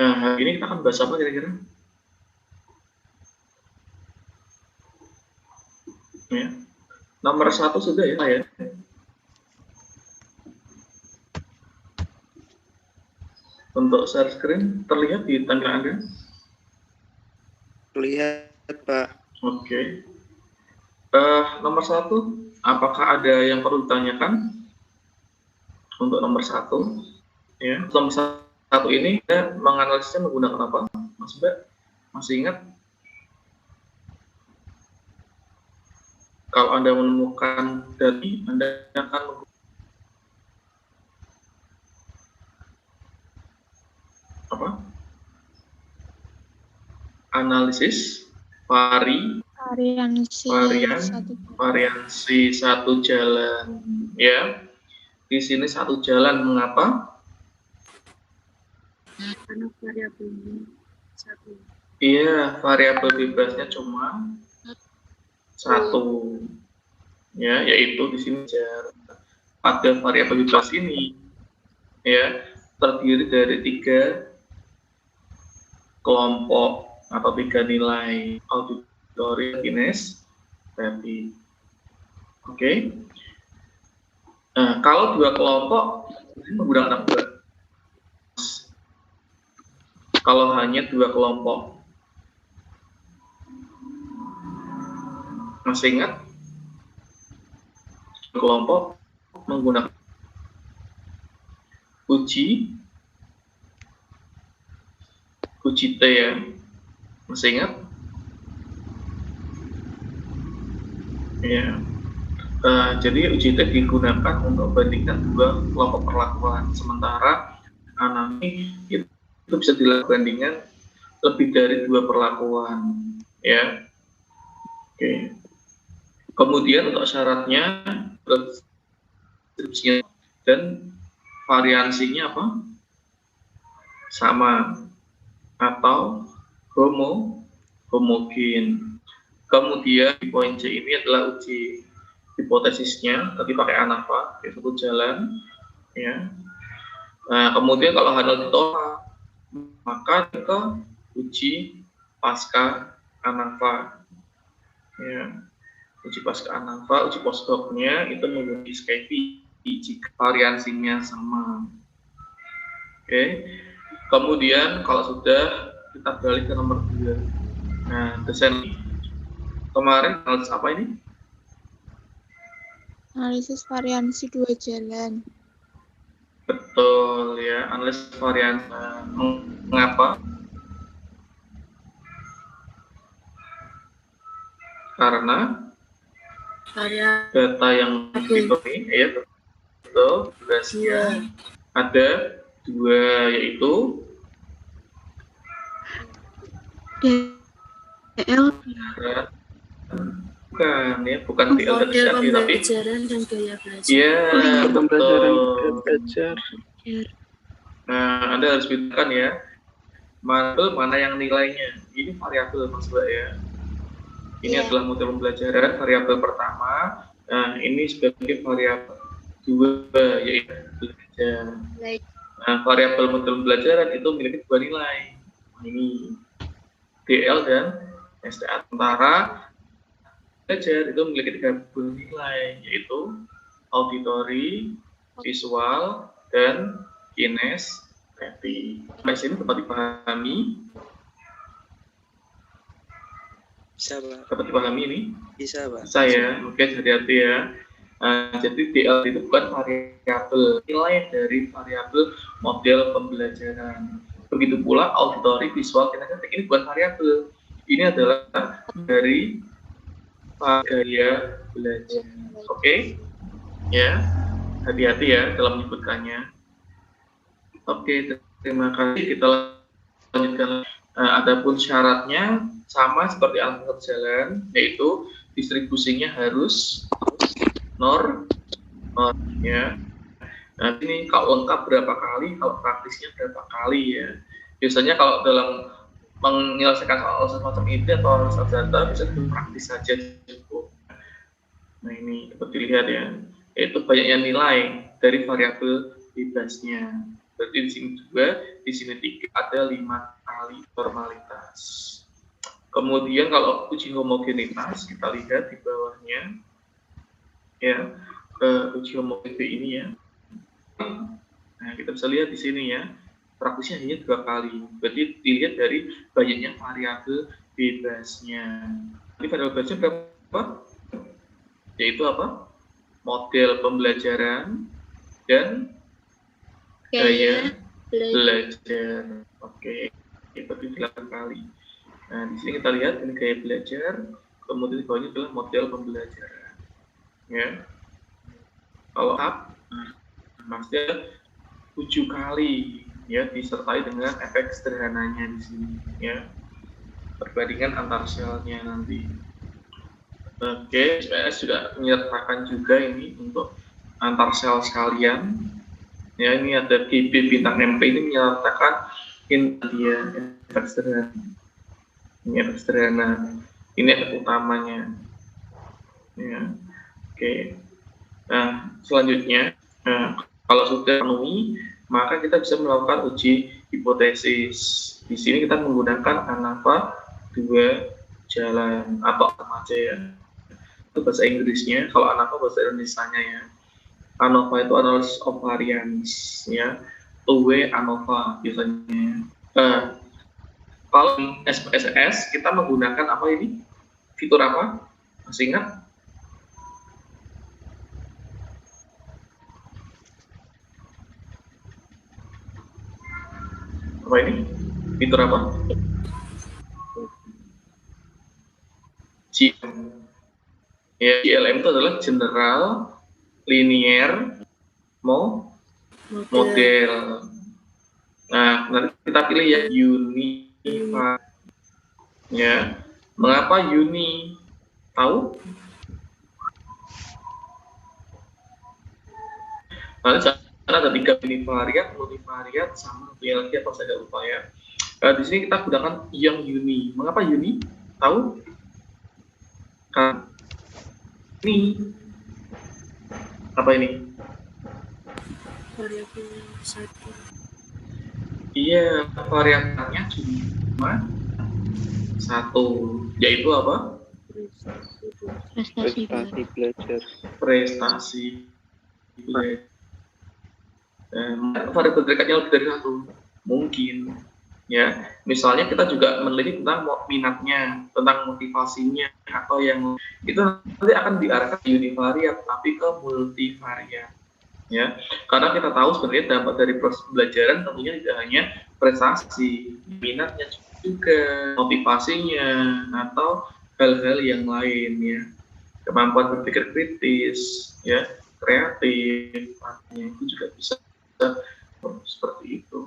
Nah, hari ini kita akan bahas apa kira-kira? Ya. Nomor 1 sudah ya. Untuk share screen terlihat di tangga Anda? Terlihat, Pak. Oke. Nomor 1, apakah ada yang perlu ditanyakan? Untuk nomor 1, ya. Nomor 1 ini kita menganalisisnya menggunakan apa? Mas Mbak, masih ingat? Kalau Anda menemukan dari, Anda akan apa? Analisis variansi satu jalan, ya. Di sini satu jalan, mengapa? Karena variabelnya satu. Iya, variabel bebasnya cuma satu, ya, yaitu di sini jarak. Pada variabel bebas ini, ya, terdiri dari 3 kelompok atau 3 nilai auditory, Ines, tadi. Oke. Nah, kalau 2 kelompok ini menggunakan apa? Kalau hanya 2 kelompok, masih ingat? Kelompok menggunakan uji T, ya. Masih ingat? Ya. Jadi uji T digunakan untuk bandingkan 2 kelompok perlakuan. Sementara anami itu bisa dilakukan dengan lebih dari 2 perlakuan, ya. Oke. Kemudian untuk syaratnya, deskripsinya dan variansinya apa? Sama atau homogen. Kemudian di poin C ini adalah uji hipotesisnya, tadi pakai ANAVA, yaitu satu jalan, ya. Nah, kemudian kalau Hanel ditolak, maka kita uji pasca ANAVA, ya. Uji pasca ANAVA, uji postdocnya itu menggunakan SKP jika variansinya sama. Oke. Kemudian kalau sudah, kita beralih ke nomor 2. Nah, desain kemarin analisis apa ini? Analisis variansi 2 jalan. Betul, ya, analisis variansi. Mengapa? Karena data yang dipenuhi, ya, betul, tugasnya ada 2, yaitu DL, bukan DL model tapi pembelajaran dan gaya belajar. iya, Pembelajaran betul. belajar. Nah, Anda harus bedakan, ya, mana yang nilainya. Ini variabel, Mas Mbak, ya. Ini adalah model pembelajaran, variabel pertama. Nah, ini sebagai variabel 2, yaitu belajar. Nah, variabel model pembelajaran itu memiliki 2 nilai. Ini DL dan STA. Sementara belajar itu memiliki 3 nilai, yaitu auditory, visual, dan kinestetik. Sampai sini dapat dipahami? Bisa, Pak. Dapat dipahami ini? Bisa, Pak. Bisa, ya. Oke, hati-hati, ya. Jadi DL itu bukan variabel, nilai dari variabel model pembelajaran. Begitu pula auditory, visual, kinestetik ini bukan variabel. Ini adalah dari gaya belajar. Oke? Ya. Hati-hati, ya, dalam menyebutkannya. Oke, terima kasih. Kita lanjutkan. Adapun syaratnya sama seperti alat jalan, yaitu distribusinya harus ya. Nah, ini kalau lengkap berapa kali, kalau praktisnya berapa kali, ya. Biasanya kalau dalam menyelesaikan soal semacam ini atau soal data bisa praktis saja cukup. Nah, ini dapat dilihat, ya, yaitu banyaknya nilai dari variabel bebasnya. Berarti di sini 2, di sini 3, ada 5 kali formalitas. Kemudian kalau uji homogenitas, kita lihat di bawahnya, ya, uji homogenitas ini ya. Nah, kita bisa lihat di sini ya, praktisnya hanya 2 kali. Berarti dilihat dari banyaknya variabel bebasnya. Jadi variabel bebasnya berapa? Yaitu apa? Model pembelajaran dan gaya belajar. Oke, itu 8 kali. Nah, di sini kita lihat ini gaya belajar, kemudian di bawahnya adalah model pembelajaran. Ya. Kalau up, maksudnya 7 kali ya, disertai dengan efek sederhananya di sini ya. Perbandingan antar selnya nanti. Oke, SPS juga menyertakan juga ini untuk antar sel sekalian. Ya, ini ada GB bintang MP ini menyertakan dia efek sederhana. Ini efek sederhana. Ini efek utamanya. Ya. Oke. Nah, selanjutnya, kalau sudah penuhi, maka kita bisa melakukan uji hipotesis. Di sini kita menggunakan ANOVA 2 jalan atau apa aja ya. Itu bahasa Inggrisnya. Kalau ANOVA bahasa Indonesianya ya. ANOVA itu analysis of variance ya. Two-way ANOVA biasanya. Kalau SPSS kita menggunakan apa ini? Fitur apa? Masih ingat? Apa ini? Fitur apa? GLM. Ya, GLM itu adalah general linear model. Nah, nanti kita pilih ya unified. Ya, mengapa uni? Tahu? Nanti ada 3 univariat, multivariat, sama satunya lagi apa saya lupa ya. Di sini kita gunakan yang uni. Mengapa uni? Tahu? Kan ini apa ini? Variabel 1. Iya, variabelnya cuma 1, yaitu apa? Prestasi belajar. Prestasi belajar. Variabel dekatnya lebih dari 1 mungkin ya. Misalnya kita juga meneliti tentang minatnya, tentang motivasinya, atau yang itu nanti akan diarahkan ke univariat tapi ke multivariat ya, karena kita tahu sebenarnya dampak dari proses pembelajaran tentunya tidak hanya prestasi, minatnya juga, motivasinya, atau hal-hal yang lain ya, kemampuan berpikir kritis ya, kreatif, itu juga bisa seperti itu.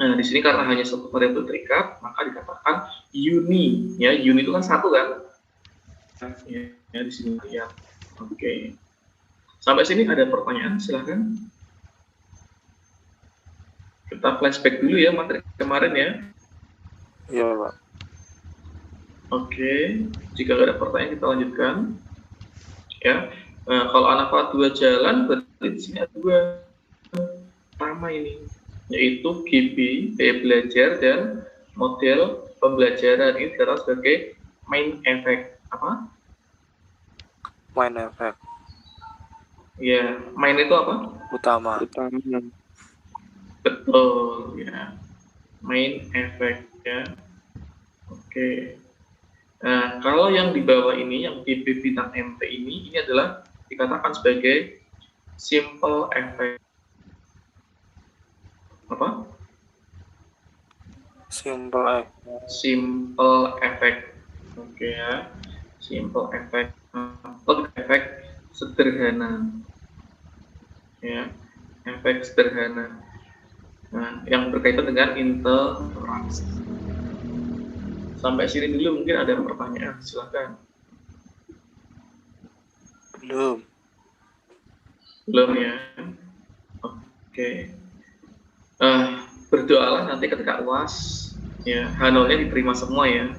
Nah, di sini karena hanya satu variabel terikat, maka dikatakan uni. Ya, uni itu kan 1 kan? Ya, di sini lihat. Oke. Sampai sini ada pertanyaan, silahkan. Kita flashback dulu ya materi kemarin ya. Iya, Pak. Oke. Jika ada pertanyaan kita lanjutkan. Ya. Kalau ANOVA 2 jalan, berarti di sini ada 2 pertama ini, yaitu GB, gaya belajar, dan model pembelajaran. Ini dikatakan sebagai main effect. Apa? Main effect. Ya, main itu apa? Utama. Betul, ya. Main effect, ya. Oke. Nah, kalau yang di bawah ini, yang GB bintang MP ini adalah dikatakan sebagai simple effect. Apa? Simple effect. Oke ya. Simple effect. Atau efek sederhana. Ya. Efek sederhana. Nah, yang berkaitan dengan interaksi. Sampai sini dulu mungkin ada pertanyaan, silakan. Belum ya. Oke. Berdoalah nanti ketika UAS ya, H0-nya diterima semua ya.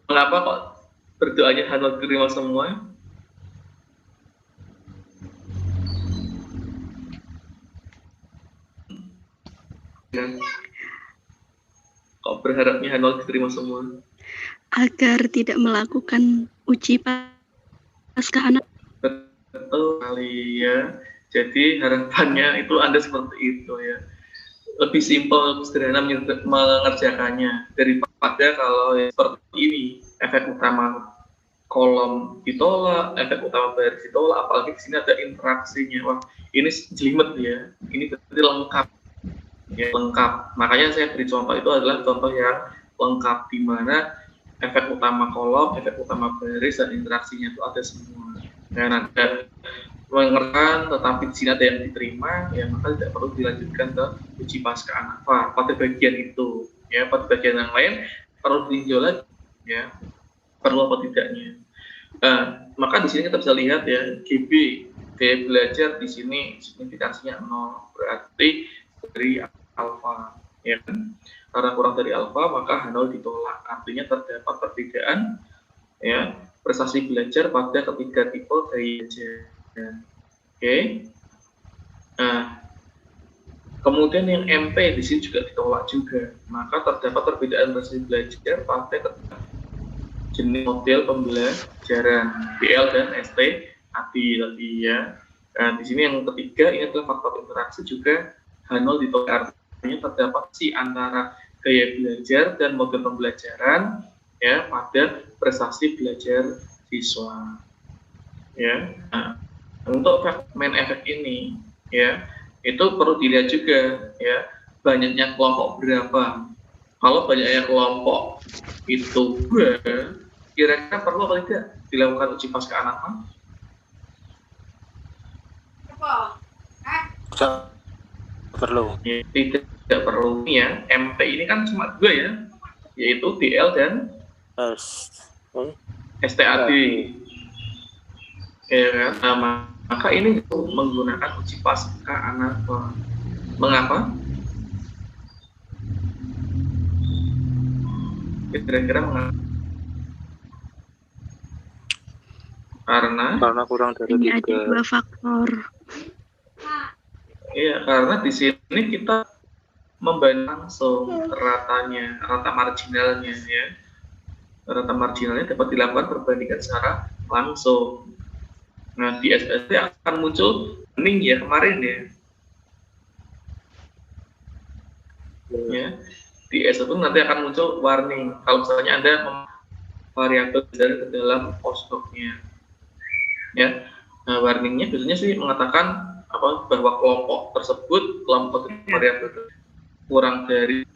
Mengapa kok berdoanya H0 diterima semua? Kok berharapnya H0 diterima semua? Agar tidak melakukan uji pasca anak. Betul sekali ya. Jadi harapannya itu Anda seperti itu ya. Lebih simpel, sederhana mengerjakannya daripada kalau seperti ini, efek utama kolom ditolak, efek utama baris ditolak, apalagi di sini ada interaksinya. Wah, ini jelimet ya. Ini berarti lengkap. Ya, lengkap. Makanya saya beri contoh itu adalah contoh yang lengkap, di mana efek utama kolom, efek utama baris, dan interaksinya itu ada semua. Dan ada mengerjakan, tetapi di sini ada yang diterima, ya maka tidak perlu dilanjutkan ke uji pasca ANAFA pada bagian itu. Ya, pada bagian yang lain perlu ditinjau lagi, ya perlu apa tidaknya. Maka di sini kita bisa lihat ya, GB gaya belajar di sini signifikansinya 0, berarti dari alfa, ya kan? Karena kurang dari alfa maka H0 ditolak, artinya terdapat perbedaan ya prestasi belajar pada ketiga tipe gaya belajar. Oke. Nah, kemudian yang MP di sini juga ditolak juga, maka terdapat perbedaan prestasi belajar pada ketiga jenis model pembelajaran BL dan ST ADI tadi ya. Nah, di sini yang ketiga ini adalah faktor interaksi juga H0 ditolak, artinya terdapat antara gaya belajar dan model pembelajaran ya pada prestasi belajar siswa. Ya. Nah, untuk main efek ini ya itu perlu dilihat juga ya, banyaknya kelompok berapa. Kalau banyaknya kelompok itu kira-kira perlu atau tidak dilakukan uji pasca ANAFA? Perlu. Ya, tidak perlu ya. MP ini kan cuma 2 ya, yaitu DL dan STAD. Ya kan? Nah, maka ini menggunakan uji pasca ANAFA. Mengapa? Kira-kira mengapa? Karena kurang dari Ini 3. ada 2 faktor. Iya, karena di sini kita membanding langsung ratanya, rata marginalnya ya. Rata marginalnya dapat dilakukan perbandingan secara langsung. Nah, di SPST akan muncul warning ya kemarin ya. Ya, di S1 nanti akan muncul warning kalau misalnya Anda variabel dari ke dalam postdoc-nya. Ya, nah, warningnya biasanya sih mengatakan bahwa kelompok tersebut, kelompok variabel kurang dari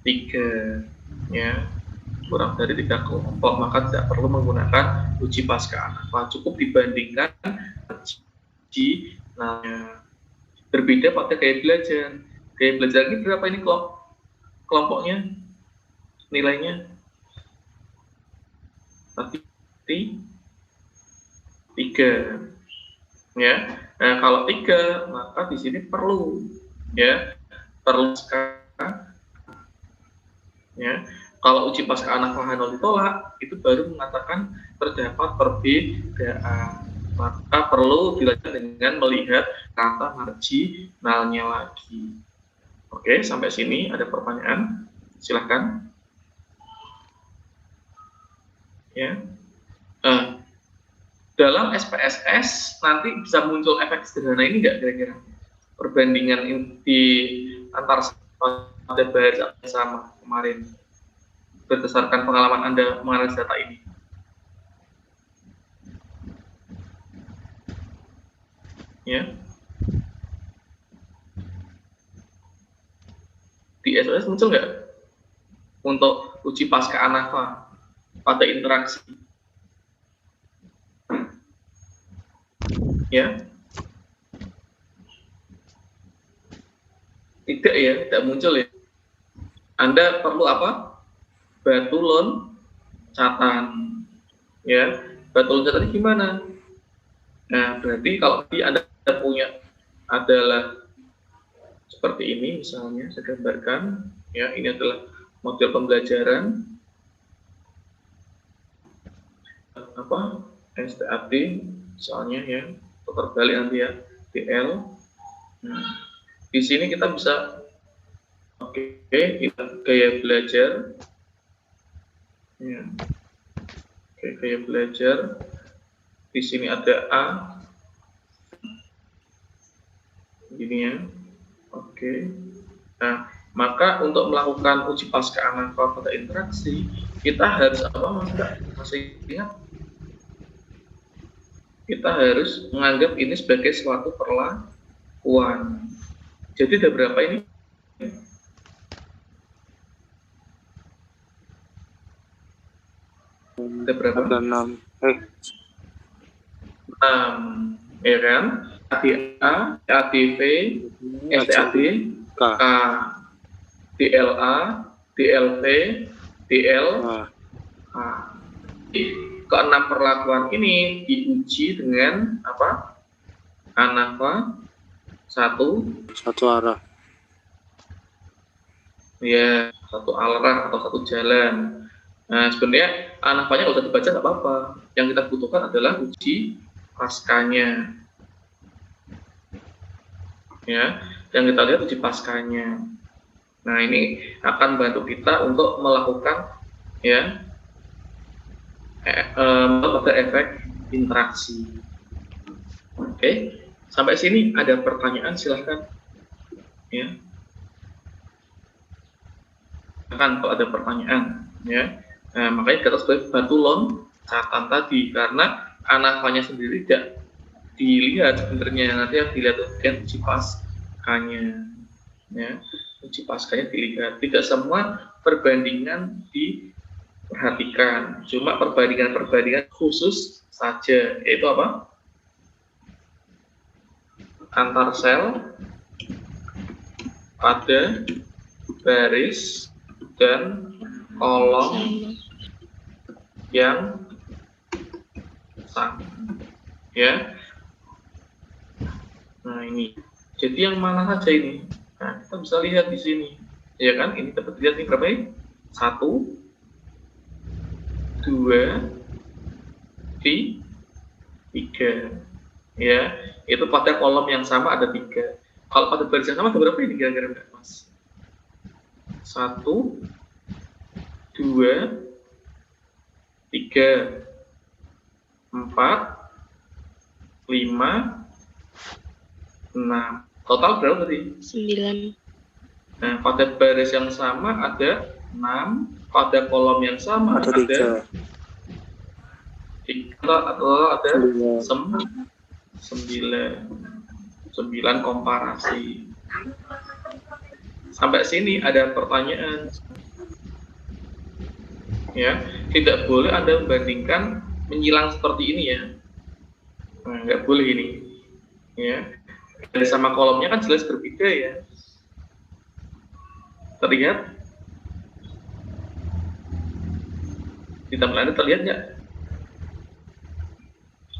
3 ya, kurang dari 3 kelompok, maka tidak perlu menggunakan uji pasca ANAFA, cukup dibandingkan uji. Nah, berbeda pada gaya belajar. Gaya belajar ini berapa ini kelompoknya, nilainya? Nanti 3 ya. Nah, kalau 3 maka di sini perlu sekarang ya. Kalau uji pasca ANAFA H0 ditolak, itu baru mengatakan terdapat perbedaan, maka perlu dilanjutkan dengan melihat kata marginalnya lagi. Oke, sampai sini ada pertanyaan? Silahkan. Ya. Dalam SPSS nanti bisa muncul efek sederhana ini nggak kira-kira? Perbandingan di antar pada baris sama kemarin berdasarkan pengalaman Anda menganalisis data ini. Ya. Di SPSS muncul nggak untuk uji pasca ANAFA pada interaksi? Ya, tidak ya, tidak muncul ya. Anda perlu apa? Batu loncatan, ya. Batu loncatan gimana? Nah, berarti kalau Anda punya adalah seperti ini, misalnya saya gambarkan, ya, ini adalah model pembelajaran apa? STAD, misalnya ya. Terbalik nanti ya, DL. Nah, di sini kita bisa Oke, ini gaya belajar. Ya. Oke, gaya belajar. Di sini ada A. Gini ya. Oke. Nah, maka untuk melakukan uji pasca ANAFA pada interaksi, kita harus apa, Mas? Masih ingat? Kita harus menganggap ini sebagai suatu perlakuan. Jadi ada berapa ini? Ada berapa? Ada 6. 6, ya kan? ADA, ADV, STAD, K. K, DLA, DLV, DL, K. Keenam perlakuan ini diuji dengan apa? ANAFA satu arah. Ya, satu arah atau satu jalan. Nah, sebenarnya ANAFA-nya nggak usah dibaca, nggak apa-apa. Yang kita butuhkan adalah uji paskanya. Ya, yang kita lihat uji paskanya. Nah, ini akan bantu kita untuk melakukan ya pada efek interaksi. Oke, sampai sini ada pertanyaan, silahkan. Ya, kan kalau ada pertanyaan, ya. Nah, makanya kita sebagai batu loncatan tadi, karena ANAFA-nya sendiri tidak dilihat sebenarnya, nanti yang dilihat bagian uji paskanya, ya. Uji paskanya dilihat, tidak semua perbandingan diperhatikan, cuma perbandingan khusus saja, yaitu apa? Antar sel pada baris dan kolom yang sama, ya. Nah, ini jadi yang mana saja ini? Nah, kita bisa lihat di sini, ya kan? Ini dapat lihat nih berapa ini? 1, 2, 3, ya. Itu pada kolom yang sama ada 3. Kalau pada baris yang sama ada berapa ini kira-kira, Mas? 1, 2, 3, 4, 5, 6. Total berapa tadi? 9. Nah, pada baris yang sama ada 6, pada kolom yang sama Ada 3. 3 atau ada 9 komparasi. Sampai sini ada pertanyaan. Ya, tidak boleh Anda membandingkan menyilang seperti ini ya. Nah, nggak boleh ini. Ya, dari sama kolomnya kan jelas berbeda ya. Terlihat? Di tabel Anda terlihat nggak?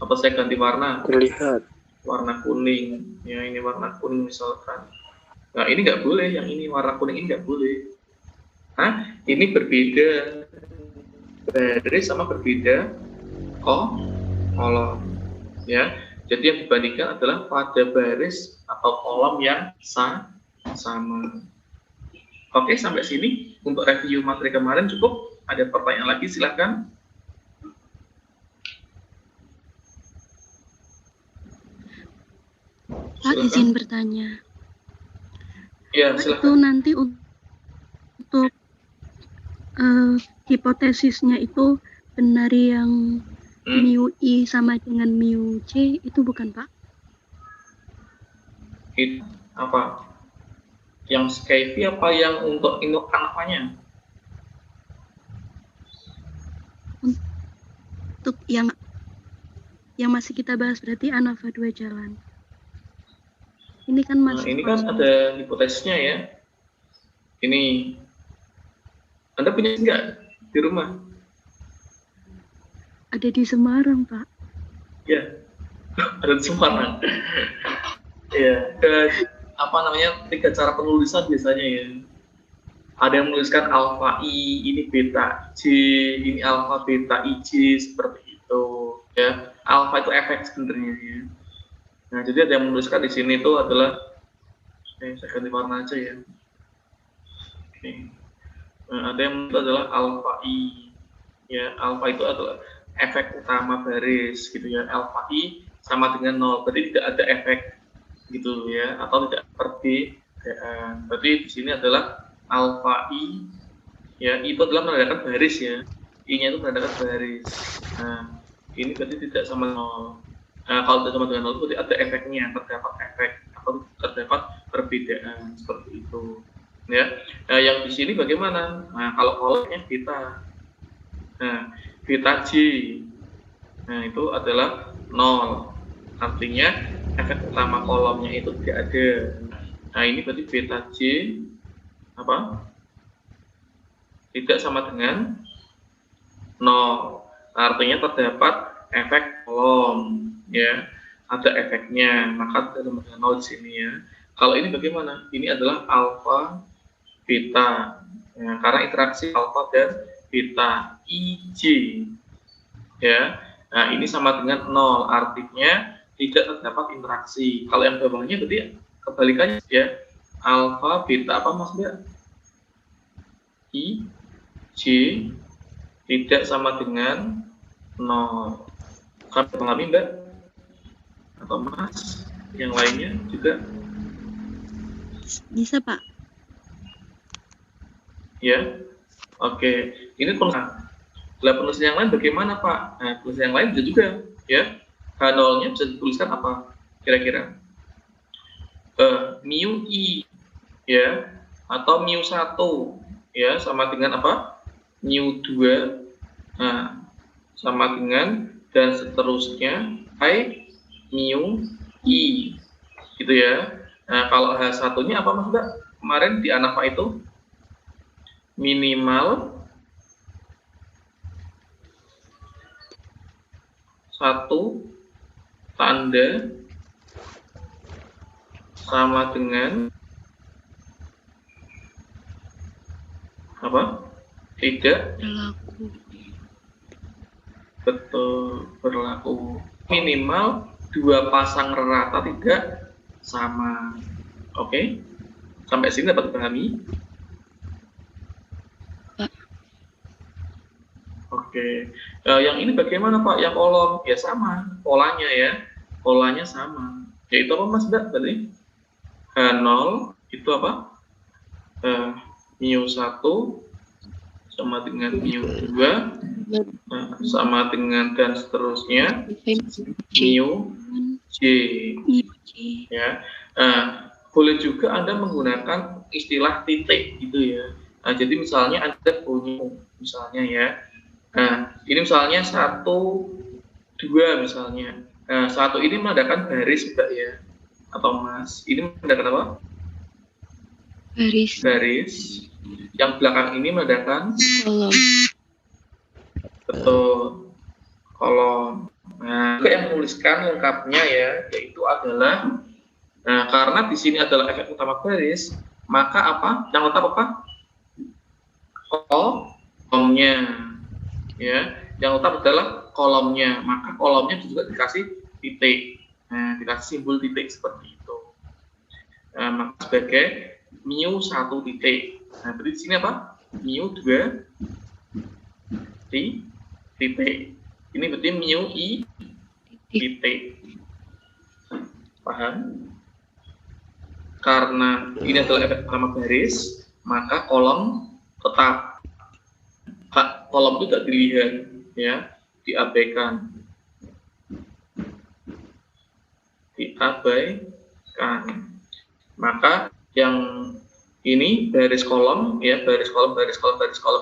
Atau saya ganti warna? Terlihat. Warna kuning. Ya, ini warna kuning misalkan. Nah, ini nggak boleh. Yang ini warna kuning ini nggak boleh. Nah, ini berbeda baris sama berbeda kolom. Ya, jadi yang dibandingkan adalah pada baris atau kolom yang sama. Oke, sampai sini untuk review materi kemarin cukup. Ada pertanyaan lagi, silakan. Pak, izin bertanya. Ya, Pak, silakan. itu nanti untuk hipotesisnya itu benar yang mu I sama dengan mu C itu bukan, Pak? Itu apa? Yang Skype apa yang untuk induk ANAFA-nya? Untuk yang masih kita bahas berarti ANAFA 2 jalan. Ini kan Nah, masih ini kan ada hipotesisnya ya. Ini Anda punya nggak di rumah? ada di Semarang, Pak. Ya, ada di Semarang. Ya, apa namanya, 3 cara penulisan biasanya ya. Ada yang menuliskan alfa I, ini beta J, ini alfa beta IJ, seperti itu. Ya, alfa itu efek sebenarnya ya. Nah, jadi ada yang menuliskan di sini itu adalah, saya ganti warna aja ya. Ada yang itu adalah alfa I. Ya, alfa itu adalah efek utama baris gitu ya. Alfa I sama dengan 0, berarti tidak ada efek gitu ya, atau tidak perbedaan. Berarti di sini adalah alfa I, ya, itu adalah menandakan baris ya. I-nya itu menandakan baris. Nah, ini berarti tidak sama 0. Nah, kalau tidak sama dengan 0 berarti ada efeknya, terdapat efek atau terdapat perbedaan seperti itu. Ya, nah, yang di sini bagaimana? Nah, kalau kolomnya beta, nah beta J, nah itu adalah 0, artinya efek utama kolomnya itu tidak ada. Nah ini berarti beta J apa? Tidak sama dengan 0, artinya terdapat efek kolom, ya, ada efeknya, maka tidak sama dengan 0 di sini ya. Kalau ini bagaimana? Ini adalah alfa beta, ya, karena interaksi alfa dan beta IJ, ya. Nah ini sama dengan 0, artinya tidak terdapat interaksi. Kalau yang bawahnya berarti kebalikannya ya, alfa beta apa maksudnya? IJ tidak sama dengan 0. Kalian pahami Mbak? Atau Mas? Yang lainnya juga? Bisa, Pak. Ya, oke. Ini penulisan. Penulisan yang lain bagaimana Pak? Nah, penulisan yang lain bisa juga, ya. H0-nya bisa dituliskan apa? Kira-kira? Mu I, ya, atau mu 1, ya, sama dengan apa? Mu 2, nah, sama dengan, dan seterusnya, I mu I, gitu ya. Nah, kalau H1-nya apa Mas Mbak? Kemarin di ANAFA itu minimal 1 tanda sama dengan apa? Tidak Berlaku. betul berlaku. Minimal 2 pasang rata tidak sama. Oke? Sampai sini dapat dipahami? Pak. Oke. Yang ini bagaimana Pak? Yang kolom ya sama, polanya ya. Polanya sama. Yaitu apa Mas Mbak tadi? H0 itu apa? Mu 1 sama dengan mu 2, sama dengan, dan seterusnya, mu J, ya. Boleh juga Anda menggunakan istilah titik gitu ya. Nah, jadi misalnya Anda punya, misalnya ya, nah ini misalnya 1, 2 misalnya. Nah, 1 ini menandakan baris Mbak ya, atau Mas, ini menandakan apa? Baris. Yang belakang ini menandakan Kolom. betul, kolom. Nah, yang menuliskan lengkapnya ya, yaitu adalah, nah karena di sini adalah efek utama baris, maka apa? Yang tetap apa? Kolomnya, ya. Yang tetap adalah kolomnya, maka kolomnya juga dikasih titik. Nah, dikasih simbol titik seperti itu. Nah, maka sebagai mu 1 titik. Nah, berarti di sini apa? Mu 2 titik. Ini berarti mu I titik. Paham? Karena ini adalah efek utama baris, maka kolom tetap. Kolom itu tidak dilihat, ya, diabaikan. Maka yang ini baris kolom ya, baris kolom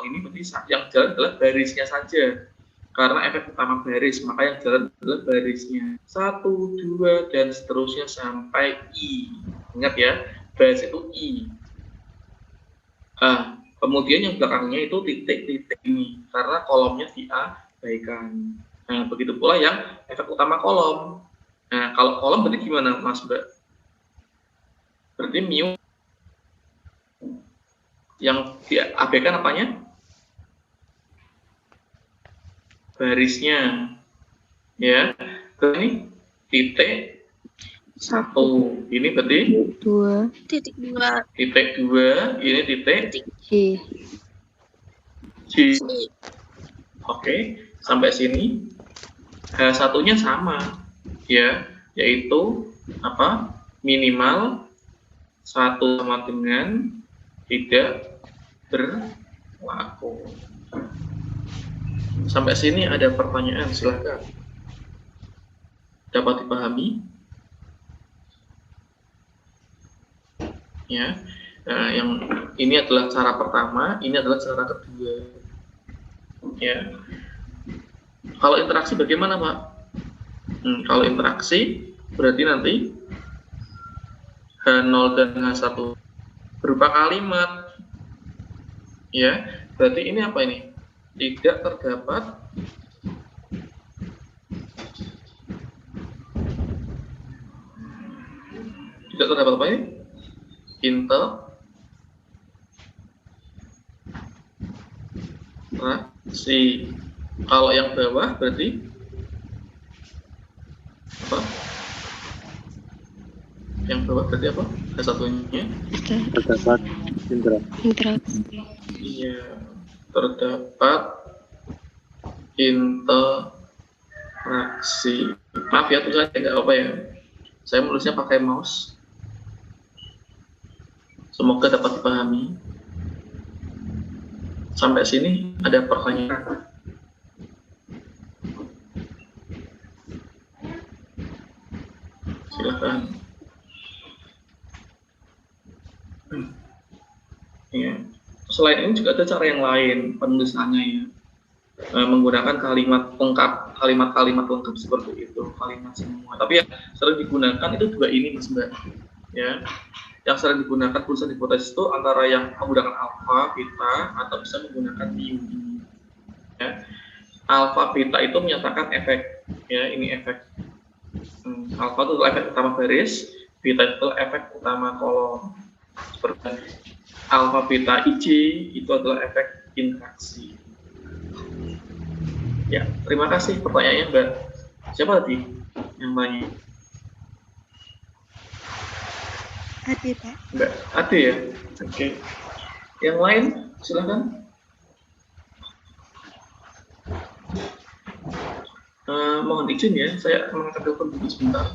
ini berarti yang jalan adalah barisnya saja, karena efek utama baris, maka yang jalan adalah barisnya 1, 2 dan seterusnya sampai I. Ingat ya, baris itu I. Kemudian yang belakangnya itu titik-titik ini, karena kolomnya diabaikan. Nah, begitu pula yang efek utama kolom. Nah, kalau kolom berarti gimana Mas Mbak? Berarti mu yang diabaikan apanya? Barisnya, ya. Ini titik 1. Ini berarti 2. Titik 2. titik 2, ini titik J. J. Oke, sampai sini satunya sama ya, yaitu apa? Minimal 1 sama dengan tidak berlaku. Sampai sini ada pertanyaan, silakan. Dapat dipahami? Ya, yang ini adalah cara pertama, ini adalah cara kedua. Ya, kalau interaksi bagaimana, Pak? Kalau interaksi berarti nanti H0 dan H1 berupa kalimat. Ya, berarti ini apa ini? Tidak terdapat apa ini? Interaksi. Kalau yang bawah berarti apa? Yang bawah berarti apa? Satunya Terdapat Interaksi. iya, terdapat interaksi. Maaf ya tulisannya nggak apa ya. Saya menulisnya pakai mouse. Semoga dapat dipahami. Sampai sini ada pertanyaan. Silakan. Ya. Selain ini juga ada cara yang lain penulisannya ya. Menggunakan kalimat lengkap, kalimat-kalimat lengkap seperti itu, kalimat semua. Tapi yang sering digunakan itu juga ini, Mas Mbak. Ya. Yang sering digunakan tulisan hipotesis itu antara yang menggunakan alfa, beta, atau bisa menggunakan mu. Ya. Alfa, beta itu menyatakan efek. Ya, ini efek. Alfa itu adalah efek utama baris, beta itu adalah efek utama kolom. Seperti alfa, beta, IJ itu adalah efek interaksi. Ya, terima kasih pertanyaannya, Mbak. Siapa tadi yang tanya? Ade, Pak. Mbak Ade ya? Oke. Yang lain, silakan. Mohon izin ya, saya akan mengangkat telepon dulu sebentar.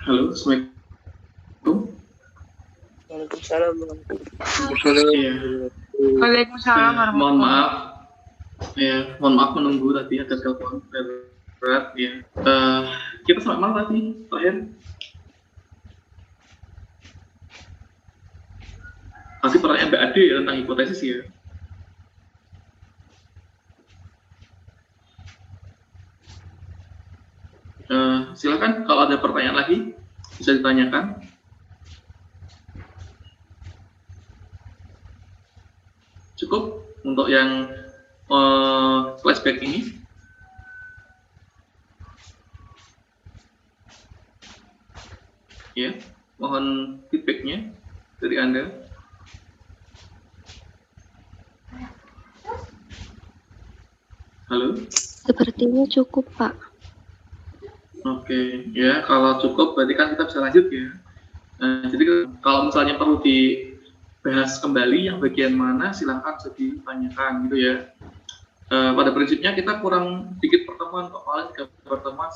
Halo, Assalamualaikum. Waalaikumsalam. Iya. Waalaikumsalam Mohon warahmatullahi maaf. Ya, mohon maaf menunggu tadi ada telepon berat ya. Kita sampai mana tadi terakhir? Masih pertanyaan Mbak Ade ya, tentang hipotesis ya. Silakan kalau ada pertanyaan lagi bisa ditanyakan. Cukup untuk yang flashback ini. Ya, mohon feedbacknya dari Anda. Halo? Sepertinya cukup, Pak. Oke, ya kalau cukup berarti kan kita bisa lanjut ya. Jadi kalau misalnya perlu dibahas kembali yang bagian mana silahkan bisa ditanyakan gitu ya. Pada prinsipnya kita kurang sedikit pertemuan, paling 3 pertemuan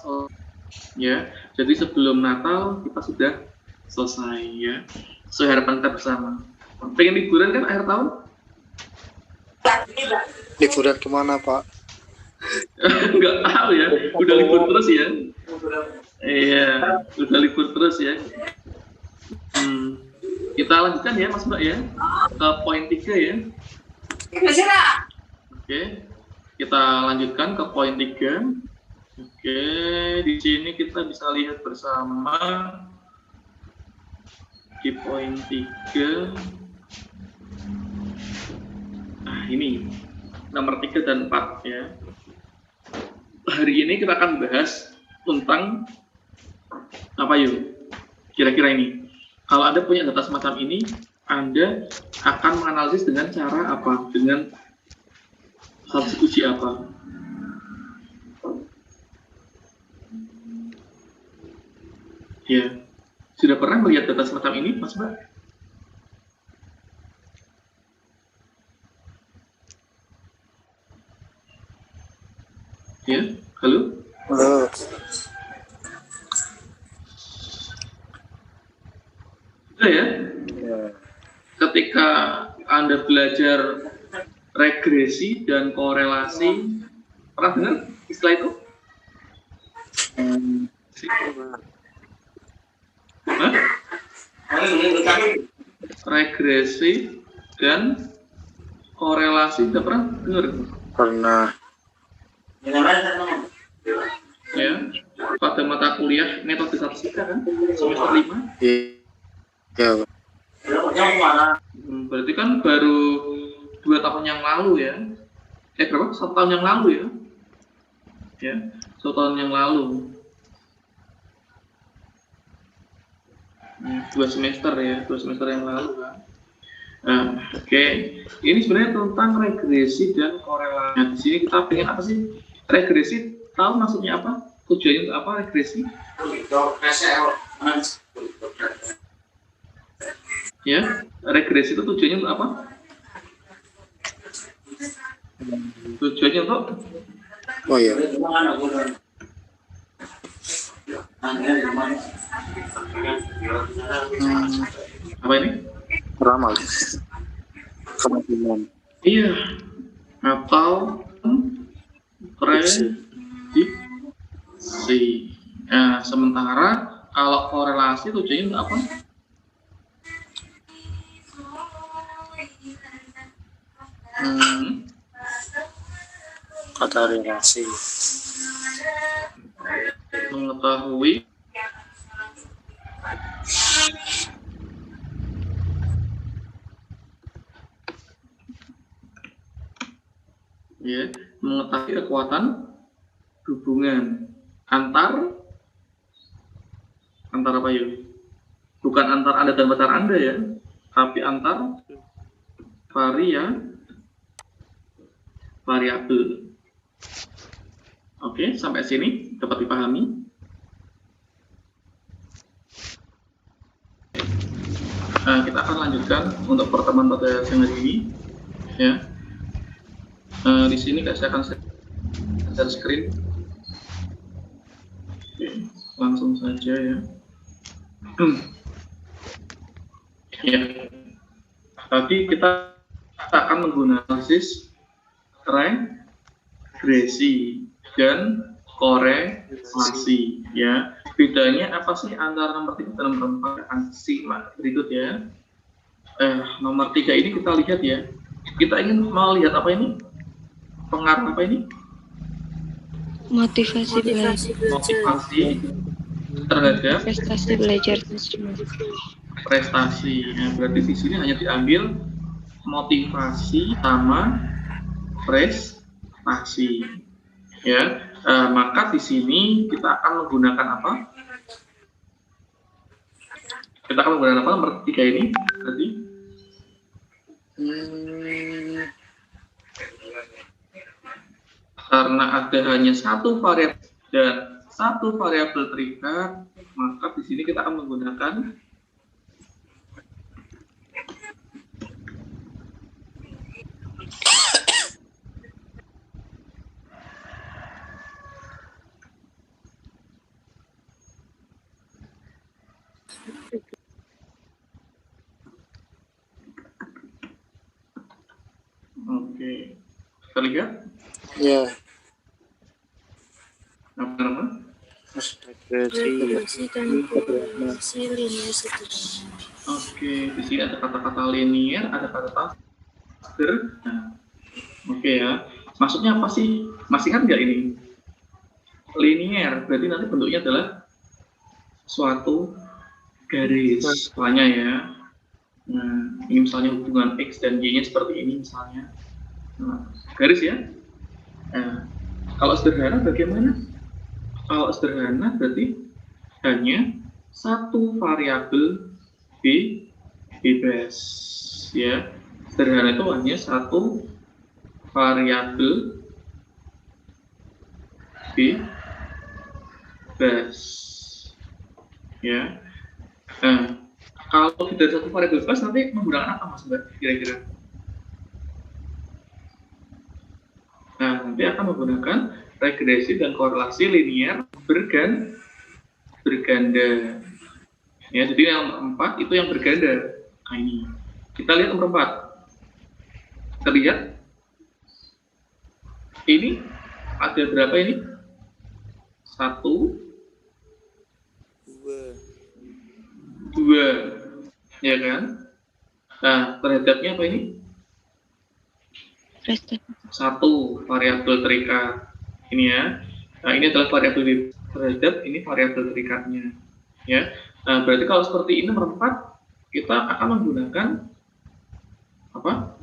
ya. Jadi sebelum Natal kita sudah selesai ya. Sesuai harapan kita bersama. Pengen liburan kan akhir tahun? Liburan kemana, Pak? Nggak tahu ya, udah libur terus ya. Iya, udah libur terus ya. Kita lanjutkan ya Mas Mbak ya, ke poin 3 ya. Oke, kita lanjutkan ke poin 3. Oke, di sini kita bisa lihat bersama di poin 3. Nah ini nomor 3 dan 4 ya. Hari ini kita akan bahas tentang apa yuk? Kira-kira ini. Kalau Anda punya data semacam ini, Anda akan menganalisis dengan cara apa? Dengan substitusi apa? Ya, sudah pernah melihat data semacam ini, Mas Mbak? Ya, halo? Halo. Sudah ya? Ketika Anda belajar regresi dan korelasi, pernah dengar istilah itu? Hah? Regresi dan korelasi, tidak pernah dengar? Pernah. Ya, pada mata kuliah metode statistika kan, semester 5. Iya. Berarti kan baru 2 tahun yang lalu ya. Berapa? 1 tahun yang lalu ya. Ya, 1 tahun yang lalu. 2 semester ya, 2 semester yang lalu kan. Oke. Ini sebenarnya tentang regresi dan korelasi. Nah, di sini kita pengen apa sih? Regresi, tahu maksudnya apa? Tujuannya untuk apa regresi? Ya, regresi itu tujuannya untuk apa? Tujuannya untuk? Oh iya. Apa ini? Ramal. Kemungkinan. Iya. Atau prediksi. Nah, sementara kalau korelasi tujuannya untuk apa? Kata relasi. Mengetahui ya, mengetahui kekuatan hubungan antar apa ya? Bukan antar Anda dan pacar Anda ya, tapi antar variabel. Oke, sampai sini dapat dipahami? Kita akan lanjutkan untuk pertemuan pada siang hari ini. Ya, di sini saya akan share screen. Oke, langsung saja ya. Ya, tadi kita akan menggunakan analisis regresi dan korelasi. Ya, bedanya apa sih antara nomor 3 dan nomor 4? Simak berikut ya. Nomor 3 ini kita lihat ya. Kita ingin melihat apa ini? Pengaruh apa ini? Motivasi belajar. Motivasi terhadap Prestasi belajar siswa. prestasi. Berarti di sini hanya diambil motivasi sama prestasi. Ya, maka di sini kita akan menggunakan apa? Kita akan menggunakan apa nomor 3 ini? Berarti karena ada hanya satu variabel dan satu variabel terikat, maka di sini kita akan menggunakan Oke, terlihat? Ya. Apa nama? Regresi dan korelasi linear sederhana. Oke, di sini ada kata-kata linear, ada kata-kata sederhana. Oke ya, maksudnya apa sih? Masih ingat nggak ini? Linear, berarti nanti bentuknya adalah suatu garis, misalnya ya. Nah, ini misalnya hubungan X dan Y-nya seperti ini misalnya. Nah, garis ya. Nah, kalau sederhana bagaimana? Kalau sederhana berarti hanya satu variabel bebas ya. Sederhana itu hanya satu variabel bebas ya. Nah, kalau tidak satu variabel bebas nanti menggunakan apa Mas Mbak kira-kira? Nah, nanti akan menggunakan regresi dan korelasi linear berganda. Ya, jadi yang 4 itu yang berganda. Nah, ini. Kita lihat nomor 4. Terlihat? Ini ada berapa ini? 1, 2. Ya kan? Nah, terhadapnya apa ini? Prestasi. 1 variabel terikat. Ini ya. Nah, ini adalah variabel terhadap ini variabel terikatnya. Ya. Nah, berarti kalau seperti ini nomor 4 kita akan menggunakan apa?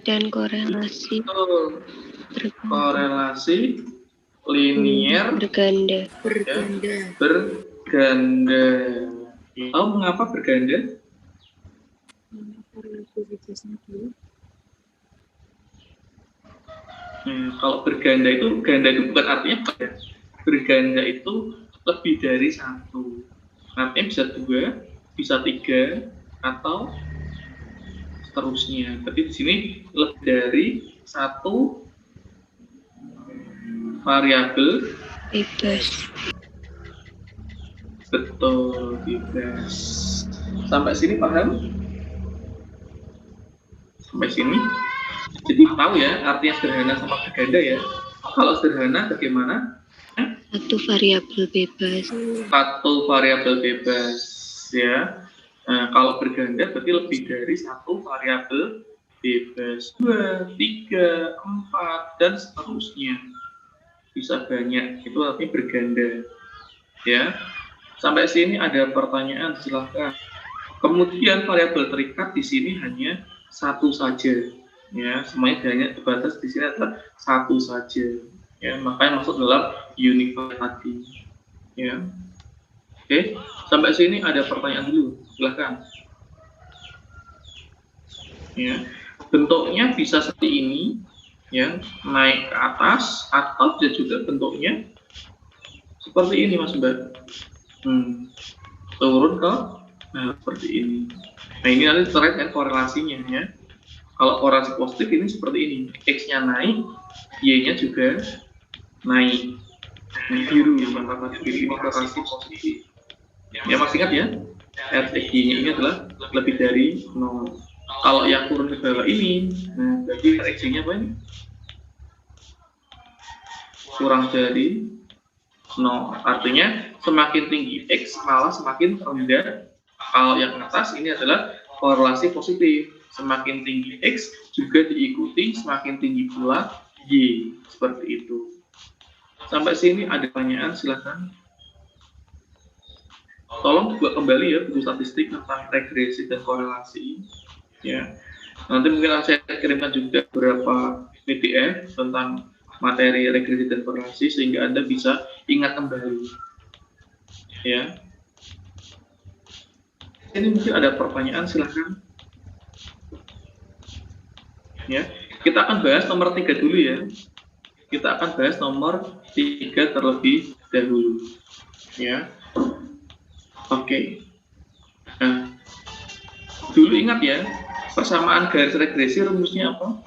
Dan korelasi. Korelasi linear berganda. Berganda. Tahu mengapa berganda? Kalau berganda itu, ganda itu bukan artinya apa ya? Berganda itu lebih dari 1. Artinya bisa 2, bisa 3, atau seterusnya. Tapi di sini lebih dari 1 variabel Bebas. Betul, bebas. Sampai sini paham? Sampai sini? Jadi tahu ya artinya sederhana sama berganda ya. Kalau sederhana bagaimana? Satu variabel bebas. Satu variabel bebas ya. Nah, kalau berganda berarti lebih dari 1 variabel bebas. 2, 3, 4 dan seterusnya. Bisa banyak. Itu artinya berganda. Ya. Sampai sini ada pertanyaan, silahkan. Kemudian variabel terikat di sini hanya 1 saja. Ya, semuanya hanya terbatas di sini adalah 1 saja. Ya, makanya masuk dalam unified tadi. Ya. Oke, sampai sini ada pertanyaan dulu, silahkan. Ya, bentuknya bisa seperti ini, ya, naik ke atas, atau bisa juga bentuknya seperti ini, Mas Mbak. Turun ke seperti ini. Nah, ini nanti terkait dengan korelasinya, ya. Kalau korelasi positif ini seperti ini, X-nya naik, Y-nya juga naik. Ini biru, maka biru ini korelasi positif. Ya masih ingat ya, RTG-nya ini adalah lebih dari 0. Kalau yang turun ke bawah ini, nah berarti RTG-nya apa ini? Kurang dari 0. Artinya semakin tinggi X malah semakin rendah. Kalau yang atas ini adalah korelasi positif. Semakin tinggi X juga diikuti semakin tinggi pula Y. Seperti itu. Sampai sini ada pertanyaan, silakan. Tolong buat kembali ya buku statistik tentang regresi dan korelasi. Ya, nanti mungkin saya kirimkan juga beberapa PDF tentang materi regresi dan korelasi sehingga Anda bisa ingat kembali. Ya. Ini mungkin ada pertanyaan, silahkan. Ya, kita akan bahas nomor 3 dulu ya. Kita akan bahas nomor 3 terlebih dahulu. Ya. Oke. Nah, dulu ingat ya, persamaan garis regresi rumusnya apa?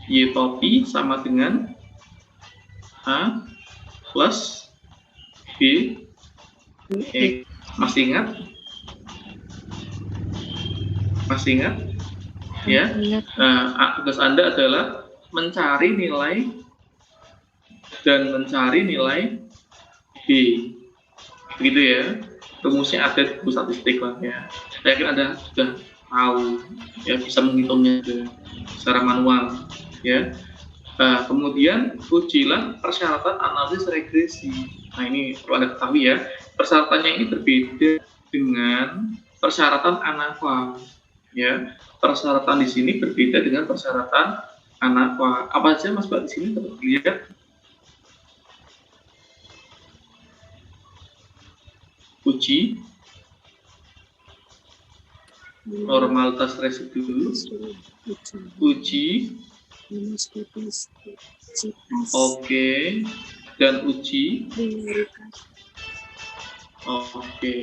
Y topi sama dengan A plus B X. Masih ingat? Masih ingat? Ya. Tugas Anda adalah mencari nilai dan mencari nilai B. Begitu ya. Rumusnya ada di buku statistik lah ya. Saya kira Anda sudah tahu ya, bisa menghitungnya secara manual ya. Kemudian ujilah persyaratan analisis regresi. Nah, ini perlu Anda ketahui ya. Persyaratannya ini berbeda dengan persyaratan ANAFA ya. Persyaratan di sini berbeda dengan persyaratan ANAFA. Apa saja Mas Pak di sini terlihat? Uji normalitas residu, uji oke, dan uji oke.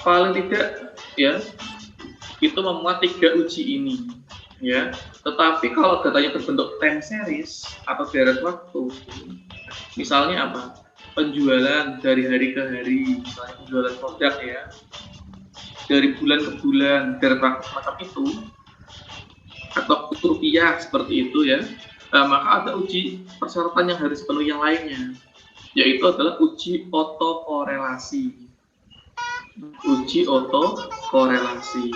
Paling tidak ya itu memuat 3 uji ini ya. Tetapi kalau datanya berbentuk time series atau deret waktu, misalnya apa? Penjualan dari hari ke hari, misalnya penjualan produk ya, dari bulan ke bulan, deret waktu semacam itu, atau rupiah seperti itu ya, maka ada uji persyaratan yang harus dipenuhi yang lainnya, yaitu adalah uji otokorelasi. Uji otokorelasi.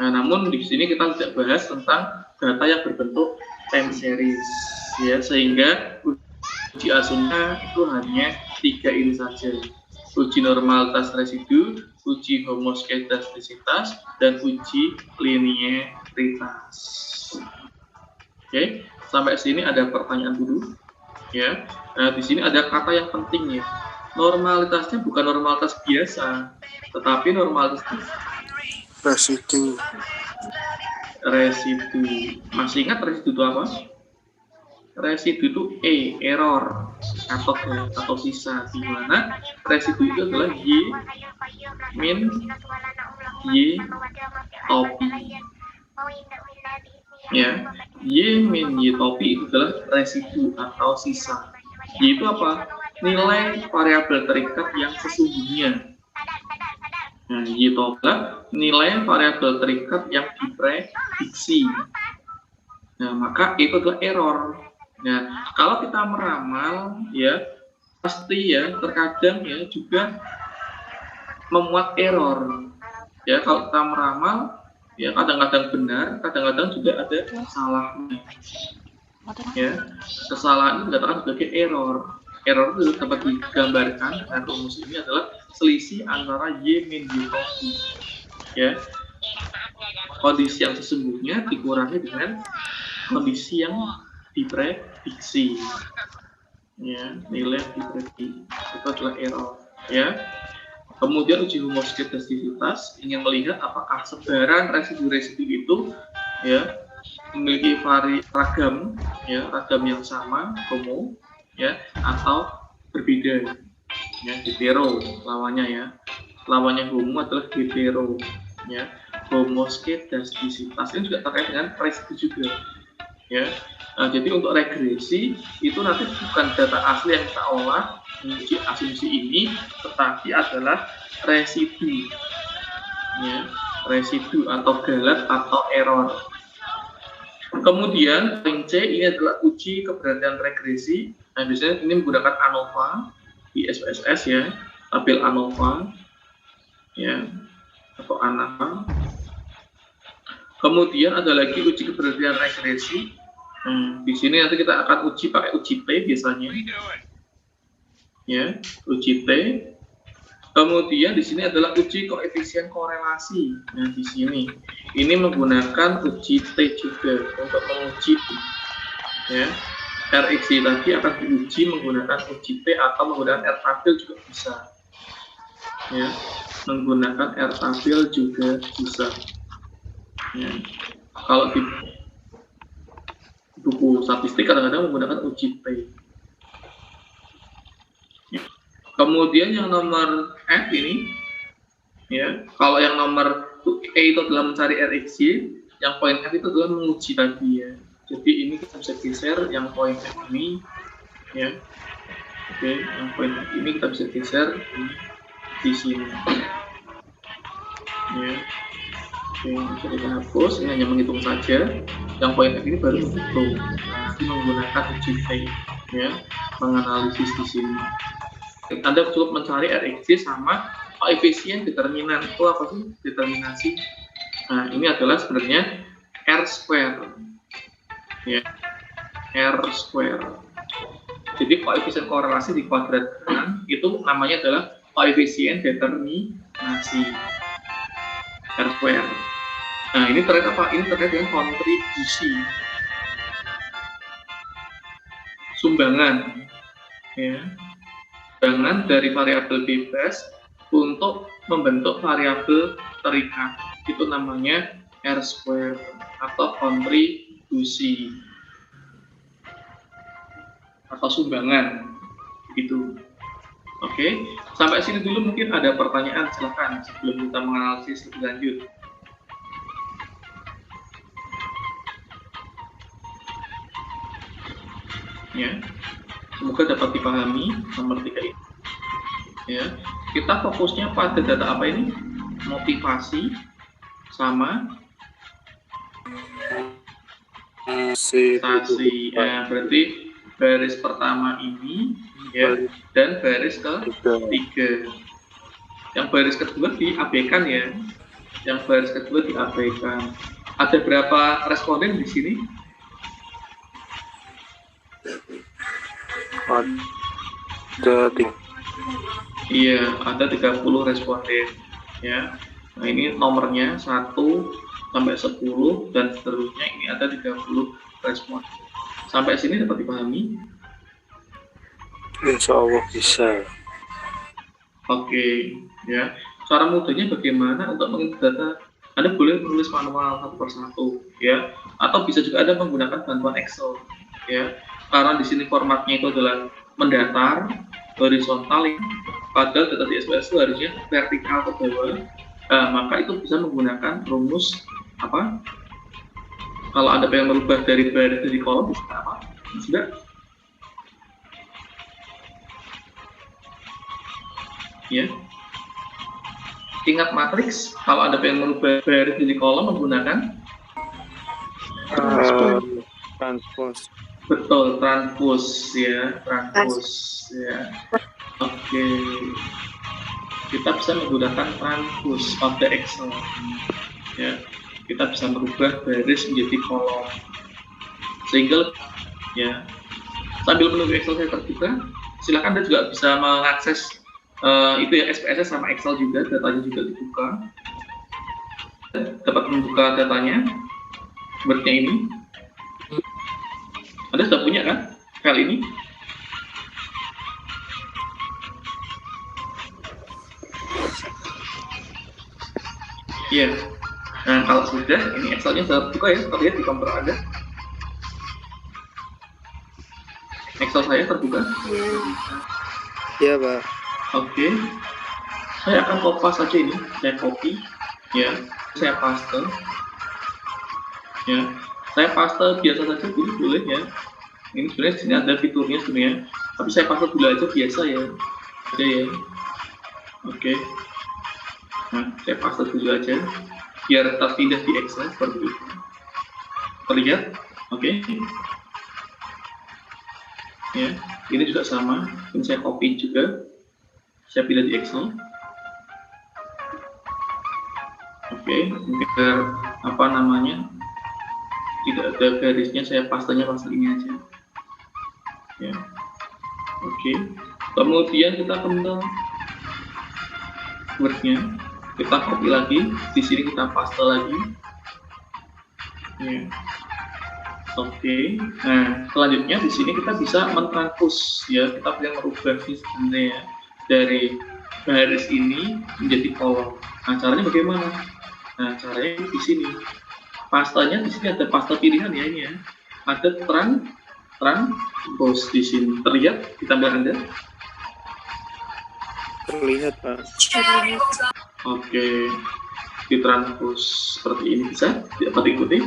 Nah, namun di sini kita tidak bahas tentang data yang berbentuk time series ya, sehingga uji asumsinya itu hanya 3 ini saja. Uji normalitas residu, uji homoskedastisitas, dan uji linearitas. Oke, sampai sini ada pertanyaan dulu ya. Nah, di sini ada kata yang penting ya. Normalitasnya bukan normalitas biasa, tetapi normalitas Residu. residu. Masih ingat residu itu apa? Residu itu error atau sisa, di mana residu itu adalah Y min Y topi. Ya, Y min Y topi itu adalah residu atau sisa. Y itu apa? Nilai variabel terikat yang sesungguhnya. Nah, Y topi adalah nilai variabel terikat yang diprediksi. Nah, maka itu adalah error. Nah, kalau kita meramal ya pasti ya terkadang ya juga memuat error. Ya, kalau kita meramal ya kadang-kadang benar, kadang-kadang juga ada salahnya. Ya, kesalahan itu dikatakan sebagai error. Error itu dapat digambarkan dengan rumus ini adalah selisih antara Y min Y topi. Ya, kondisi yang sesungguhnya dikurangi dengan kondisi yang diprediksi. Ya, nilai diprediksi itu adalah error. Ya. Kemudian uji homoskedastisitas ingin melihat apakah sebaran residu-residu itu ya memiliki ragam yang sama, homo ya, atau berbeda ya, hetero lawannya ya. Lawannya homo adalah hetero ya. Homoskedastisitas ini juga terkait dengan residu juga ya. Nah, jadi untuk regresi itu nanti bukan data asli yang kita olah, menguji asumsi ini, tetapi adalah residu, ya, residu atau galat atau error. Kemudian poin C ini adalah uji keberhasilan regresi. Nah, biasanya ini menggunakan ANOVA di SPSS ya, tabel ANOVA ya, atau ANOVA. Kemudian ada lagi uji keberhasilan regresi. Di sini nanti kita akan uji pakai uji T biasanya. Ya, uji T. Kemudian di sini adalah uji koefisien korelasi. Nah, di sini ini menggunakan uji T juga untuk menguji ya. RX tadi akan diuji menggunakan uji T atau menggunakan R-tabel juga bisa. Ya, menggunakan R-tabel juga bisa. Ya. Kalau di buku statistik kadang-kadang menggunakan uji T. Kemudian yang nomor F ini, ya, kalau yang nomor E itu adalah mencari RxY, yang poin F itu adalah menguji tadi ya. Jadi ini kita bisa geser yang poin F ini, ya. Oke, yang poin F ini kita bisa geser di sini. Ya. Oke, bisa kita hapus. Ini hanya menghitung saja. Yang poin F ini baru menghitung. Nanti menggunakan uji T, ya, menganalisis di sini. Anda cukup mencari RxY sama koefisien determinan. Itu apa sih determinasi? Nah, ini adalah sebenarnya R square. Ya, R square. Jadi koefisien korelasi di kuadrat kanan itu namanya adalah koefisien determinasi. R square. Nah, ini terkait apa? Ini terkait dengan kontribusi. Sumbangan. Ya. Sumbangan dari variabel bebas untuk membentuk variabel terikat. Itu namanya R square atau kontribusi atau sumbangan gitu. Oke, sampai sini dulu mungkin ada pertanyaan, silakan sebelum kita menganalisis lebih lanjut. Ya, semoga dapat dipahami nomor 3 ini. Ya, kita fokusnya pada data apa ini? Motivasi sama stasi. Ya, berarti baris pertama ini ya, dan baris ketiga. Yang baris kedua diabaikan ya. Yang baris kedua diabaikan. Ada berapa responden di sini? Ada 3. Iya, ada 30 responden ya. Nah, ini nomornya 1 sampai 10 dan seterusnya, ini ada 30 respon. Sampai sini dapat dipahami? Insya Allah bisa. Oke, ya. Cara mudahnya bagaimana untuk menginput data? Anda boleh menulis manual satu persatu, ya. Atau bisa juga Anda menggunakan bantuan Excel, ya. Karena di sini formatnya itu adalah mendatar, horizontal, padahal data di SPSS itu harusnya vertikal ke bawah. Maka itu bisa menggunakan rumus apa? Kalau Anda pengen merubah dari baris jadi kolom, bisa apa? Sudah? Ya. Ingat matriks, kalau Anda pengen merubah baris jadi kolom menggunakan Transpose. betul, transpose ya, transpose ya. Oke. Kita bisa menggunakan transpose pada Excel. Ya. Kita bisa merubah baris menjadi kolom. Sehingga ya, sambil menunggu Excel saya terbuka, silakan Anda juga bisa mengakses itu ya, SPSS sama Excel juga, datanya juga dibuka. Dapat membuka datanya seperti ini. Anda sudah punya kan file ini? Iya. Nah, kalau sudah, ini Excel-nya sudah terbuka ya, terlihat di komputer Anda. Excel saya terbuka. Iya, Pak. Oke. Saya akan copy saja ini, saya copy, ya, saya paste, ya, saya paste biasa saja, boleh ya. Ini sebenarnya di sini ada fiturnya sebenarnya, Tapi saya paste dulu aja biasa ya. Oke ya. Oke. Nah, saya paste dulu aja biar terpindah di Excel seperti itu. Terlihat? Oke. Ya, ini juga sama. Ini saya copy juga. Saya pilih di Excel. Oke, biar apa namanya tidak ada garisnya, saya pastanya pasal ini aja. Ya, oke. Kemudian kita kenal wordnya, kita copy lagi. Di sini kita paste lagi. Ya. Oke, nah selanjutnya di sini kita bisa mentranspose ya, kita bisa merubah sih sebenarnya dari garis ini menjadi kolom. Nah caranya bagaimana? Nah caranya di sini, pastanya di sini ada paste pilihan ya ini ya, ada transpose di sini. Terlihat di tampilan Anda? Terlihat, Pak. Oke, di transpose seperti ini bisa dapat ikuti.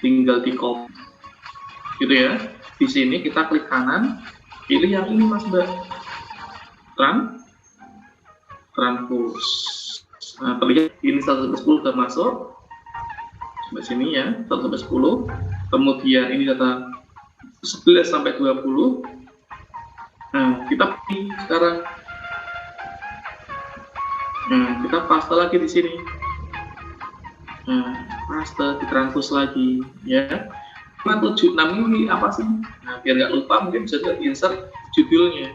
Tinggal di copy gitu ya. Di sini kita klik kanan, pilih yang ini Mas Mbak, transpose. Nah, terlihat ini 1 sampai 10 sudah masuk sampai sini ya, 1 sampai 10. Kemudian ini data 11 sampai 20. Nah, kita pilih sekarang. Nah, kita paste lagi di sini. Nah, paste, ditranspose lagi ya. 576 ini apa sih? Nah, biar nggak lupa mungkin bisa juga insert judulnya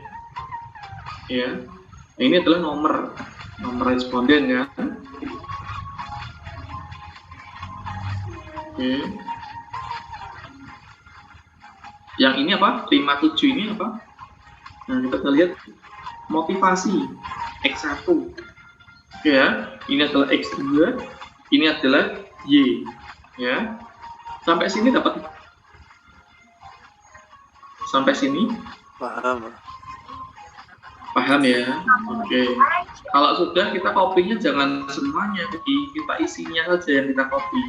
ya. Nah, ini adalah nomor responden ya. Oke. Yang ini apa? 57 ini apa? Nah, kita bisa lihat motivasi X1. Oke ya, ini adalah X2. Ini adalah Y, ya. Sampai sini dapat? Sampai sini? Paham. Paham ya? Oke. Kalau sudah, kita copy-nya jangan semuanya, kita isinya saja yang kita copy,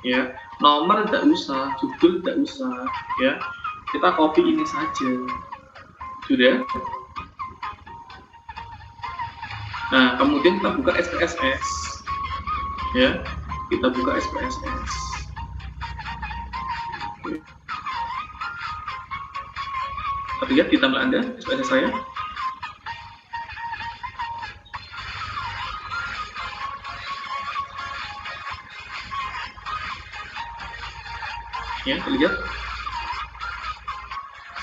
ya. Nomor tidak usah, judul tidak usah, ya. Kita copy ini saja, sudah. Nah, kemudian kita buka SPSS. Ya, kita buka SPSS. Terlihat di tampilan Anda SPSS saya? Ya, terlihat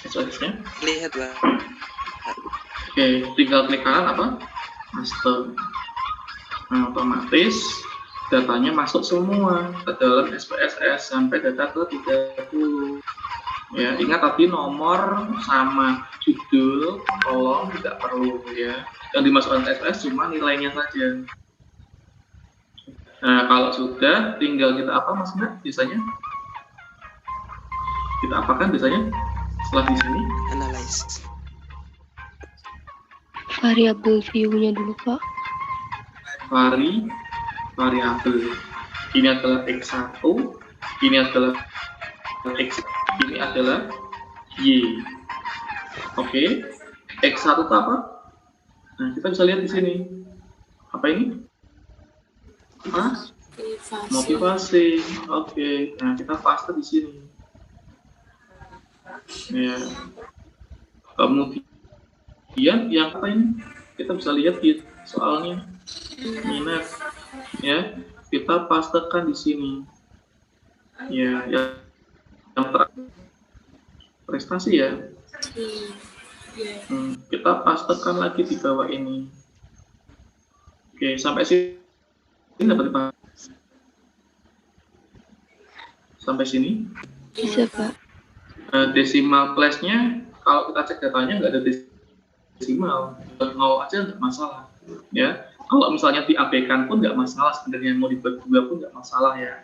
SPSS-nya? Lihat, Pak. Oke, tinggal klik kanan apa? Master. Nah, otomatis datanya masuk semua ke dalam SPSS sampai data ke 30. Ya, ingat tadi nomor sama judul, kolom tidak perlu ya. Yang dimasukkan ke SPSS cuma nilainya saja. Nah, kalau sudah tinggal kita apa Mas Mbak biasanya? Kita apakan biasanya setelah di sini? Analyze. Variabel view-nya dulu, Pak. Variabel. Ini adalah X1, ini adalah X, ini adalah Y. Oke. X1 itu apa? Nah, kita bisa lihat di sini. Apa ini? Motivasi. Oke. Nah, kita paste di sini. Ya. Kemudian yang apa ini? Kita bisa lihat di soalnya. Minat ya, kita pastekan di sini ya, yang prestasi ya. Kita pastekan lagi di bawah ini. Oke, sampai sini dapat dipahami? Sampai sini Bisa, Pak. Decimal place-nya kalau kita cek datanya nggak ada desimal, mau aja nggak masalah ya. Kalau misalnya diabaikan pun nggak masalah, sebenarnya mau dibuat dua pun nggak masalah ya.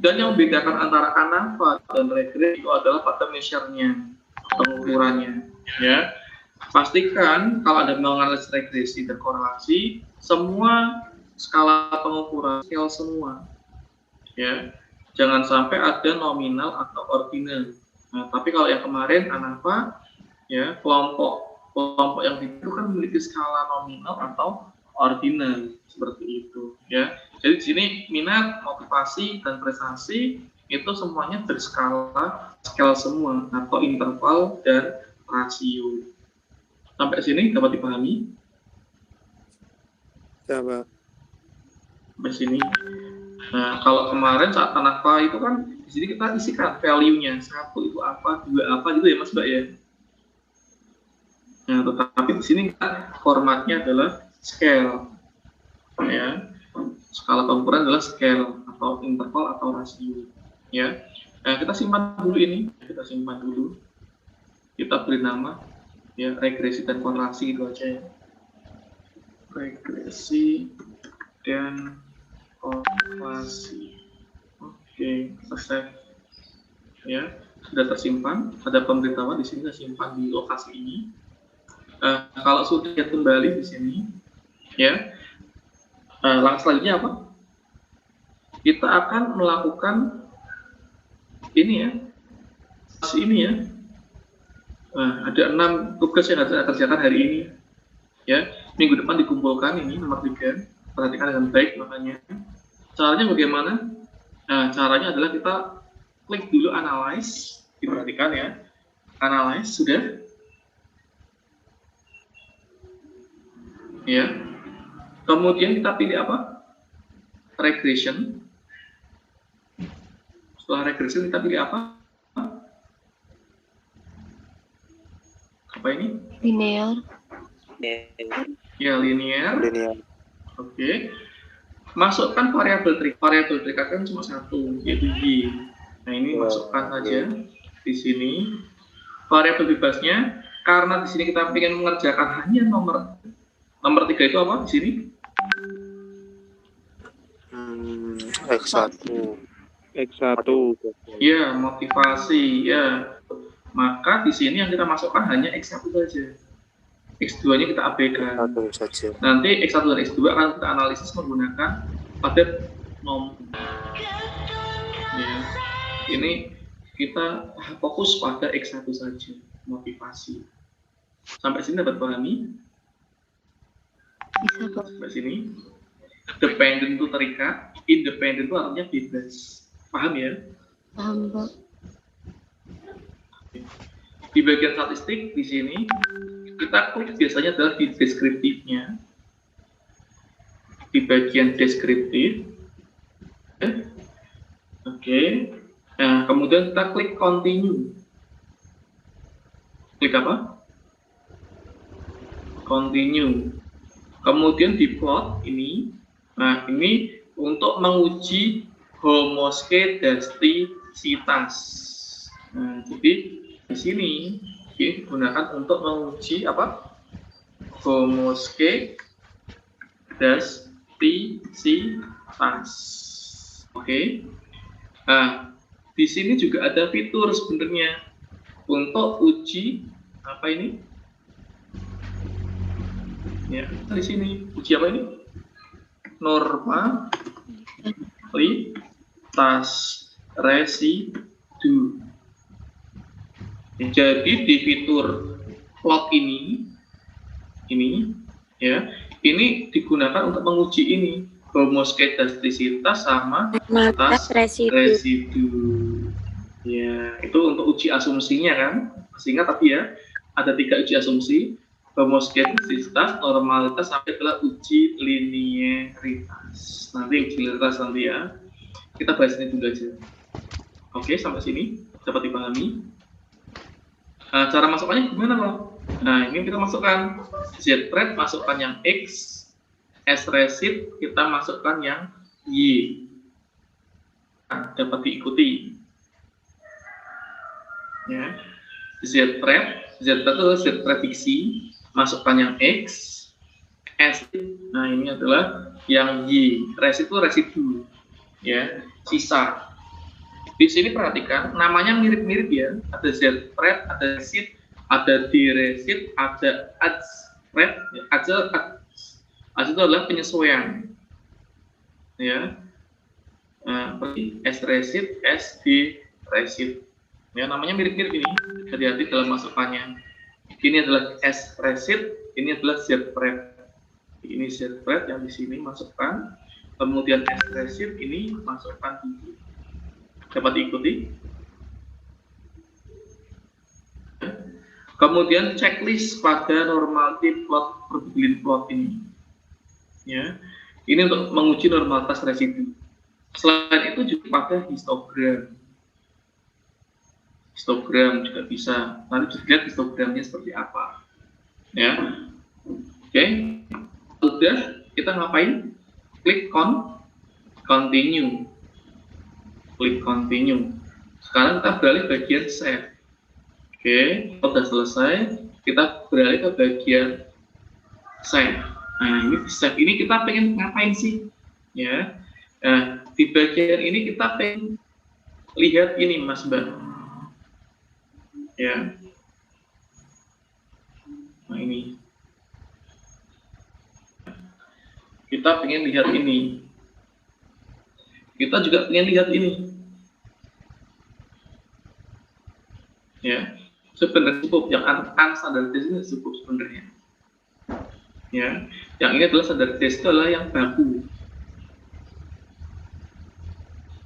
Dan yang membedakan antara ANAVA dan regresi itu adalah pada measure-nya, pengukurannya ya. Pastikan kalau Anda menganalisis regresi dan korelasi, semua skala pengukuran scale semua ya. Jangan sampai ada nominal atau ordinal Nah, tapi kalau yang kemarin ANAFA, ya kelompok yang itu kan memiliki skala nominal atau ordinal seperti itu, ya. Jadi di sini minat, motivasi, dan prestasi itu semuanya berskala semua atau interval dan rasio. Sampai sini dapat dipahami? Coba. Sampai sini. Nah, kalau kemarin saat ANAFA itu kan di sini kita isikan value-nya, 1 itu apa, 2 apa gitu ya Mas Mbak ya. Nah, tetapi di sini formatnya adalah scale, ya. Skala pengukuran adalah scale atau interval atau rasio, ya. Nah, kita simpan dulu ini, kita beri nama, ya, regresi dan korelasi itu aja ya. Regresi dan korelasi. Oke, selesai. Ya, sudah tersimpan. Ada pemberitahuan di sini, saya simpan di lokasi ini. Kalau sudah kembali di sini, ya, langkah selanjutnya apa? Kita akan melakukan ini ya, ya. Ada 6 tugas yang harus saya kerjakan hari ini. Ya, minggu depan dikumpulkan ini nomor 3. Perhatikan dengan baik makanya. Caranya bagaimana? Nah, caranya adalah kita klik dulu analyze, diperhatikan ya. Analyze sudah. Ya. Kemudian kita pilih apa? Regression. Setelah regression kita pilih apa? Apa ini? Linear. Ya, linear. Oke. Masukkan variabel trik. Variabel trik kan cuma 1, yaitu Y. Nah, ini masukkan saja di sini. Variabel bebasnya, karena di sini kita ingin mengerjakan hanya nomor 3 itu apa di sini? X1. Ya, motivasi ya. Maka di sini yang kita masukkan hanya X1 saja. X2-nya kita abaikan. Nanti X1 dan X2 akan kita analisis menggunakan padat nomor. Ya. Ini kita fokus pada X1 saja, motivasi. Sampai sini dapat pahami? Bisa, Pak. Sampai sini. Dependent itu terikat, independent itu artinya bebas. Paham ya? Paham, Pak. Di bagian statistik di sini kita klik biasanya adalah di deskriptifnya. Di bagian deskriptif. Oke. Nah, kemudian kita klik continue. Klik apa? Continue. Kemudian di plot ini. Nah, ini untuk menguji homoskedastisitas. Nah, jadi di sini digunakan untuk menguji apa? Homoskedastisitas. Oke. Nah, di sini juga ada fitur sebenarnya untuk uji apa ini? Ya, di sini uji apa ini? Normalitas residu. Jadi di fitur plot ini ya, ini digunakan untuk menguji ini homoskedastisitas sama tas residu. Ya, itu untuk uji asumsinya kan. Sehingga tapi ya ada 3 uji asumsi: homoskedastisitas, normalitas, sampai adalah uji linearitas. Nanti uji linearitas nanti ya. Kita bahas ini dulu aja. Oke, sampai sini dapat dipahami. Nah, cara masukkannya gimana Pak? Nah, ini kita masukkan Z-pred, masukkan yang X, S-resid kita masukkan yang Y. Nah, dapat diikuti. Ya. Z-pred itu adalah Z prediksi, masukkan yang X, S. Nah, ini adalah yang Y. Resid itu residu. Ya, sisa. Di sini perhatikan namanya mirip-mirip ya. Ada Z-pred, ada resid, ada D-resid, ada AZ-pred. AZ itu adalah penyesuaian. Ya. Seperti S-resid, SD-resid. Ya, namanya mirip-mirip ini. Hati-hati dalam masukannya. Ini adalah S-presid, ini adalah Z-pred. Ini Z-pred yang di sini masukkan, kemudian S-presid ini masukkan di. Dapat diikuti? Kemudian checklist pada normality plot probability plot ini. Ya. Ini untuk menguji normalitas residu. Selain itu juga pada histogram. Histogram juga bisa. Nanti juga lihat histogramnya seperti apa. Ya. Oke. Udah, kita ngapain? Klik continue. Klik continue. Sekarang kita beralih bagian save. Oke, sudah selesai. Kita beralih ke bagian save. Nah, ini save ini kita pengen ngapain sih? Ya. Nah, di bagian ini kita pengen lihat ini, Mas Mbak. Ya. Nah, ini. Kita pengen lihat ini. Kita juga pengen lihat ini. Ya. Sebenarnya cukup, yang unstandardized ini cukup sebenarnya. Ya. Yang ini adalah standardized, adalah yang baku.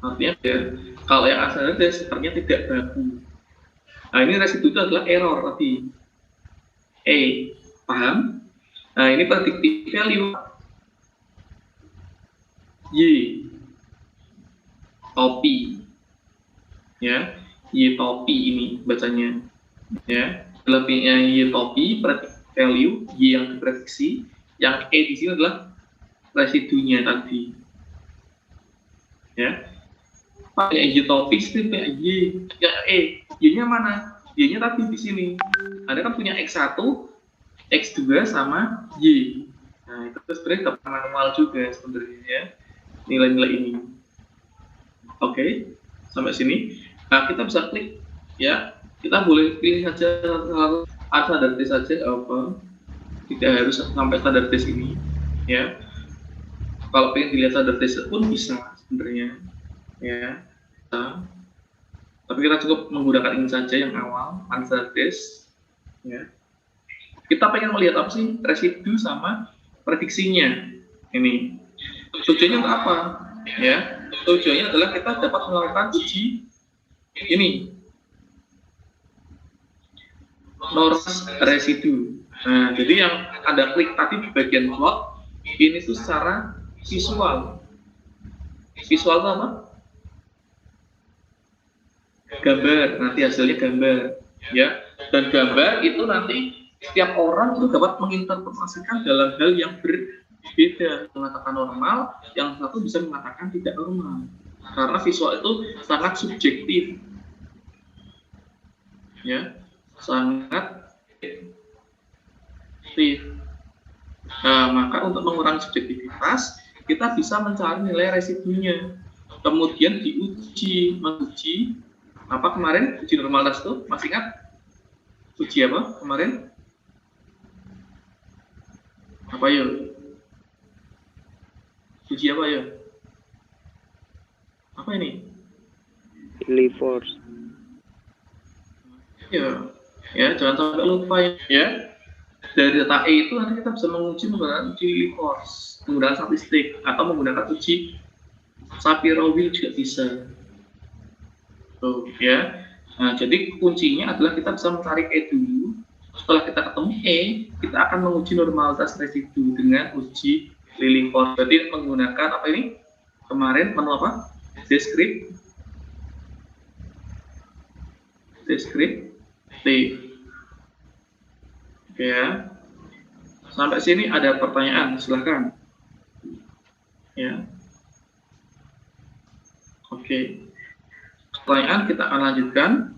Artinya ya, kalau yang unstandardized ternyata tidak baku. Nah, ini residu itu adalah error tadi. Paham? Nah, ini predictive value. Y. Topi. Ya, Y topi ini bacanya. Ya, lebihnya Y topi, predictive value, Y yang diprediksi, yang di sini adalah residunya tadi. Ya. Pakai Y topi, pakai Y, ya Y-nya mana? Y-nya tadi di sini. Anda kan punya X1, X2 sama Y. Nah, itu sebenarnya manual juga sebenarnya ya. Nilai-nilai ini. Oke, sampai sini. Nah, kita bisa klik ya. Kita boleh pilih saja standardis saja apa. Tidak harus sampai standardis ini ya. Kalau pengen dilihat standardis pun bisa sebenarnya. Ya, tapi kita cukup menggunakan ini saja yang awal, unstandardized. Ya. Kita pengen melihat apa sih residu sama prediksinya. Ini tujuannya untuk apa? Ya, tujuannya adalah kita dapat melakukan uji ini normas residu. Nah, jadi yang Anda klik tadi di bagian plot ini tuh secara visual. Visual itu apa? Gambar, nanti hasilnya gambar ya, dan gambar itu nanti setiap orang itu dapat menginterpretasikan dalam hal yang berbeda, mengatakan normal, yang satu bisa mengatakan tidak normal, karena visual itu sangat subjektif ya, sangat subjektif. Nah, maka untuk mengurangi subjektivitas kita bisa mencari nilai residunya, kemudian menguji apa kemarin uji normalitas itu, masih ingat uji apa kemarin? Apa ya? Uji apa ya? Apa ini? Force. Ya, jangan sampai lupa ya. Dari data E itu nanti kita bisa menguji menggunakan uji Force, menggunakan statistik atau menggunakan uji Shapiro-Wilk juga bisa. Ya. Nah, jadi kuncinya adalah kita bisa mencari E dulu. Setelah kita ketemu E, kita akan menguji normalitas residu dengan uji Lilliefors. Berarti menggunakan apa ini? Kemarin menu apa? Descriptive. Oke ya. Sampai sini ada pertanyaan, silahkan. Ya. Oke. Pertanyaan kita akan lanjutkan.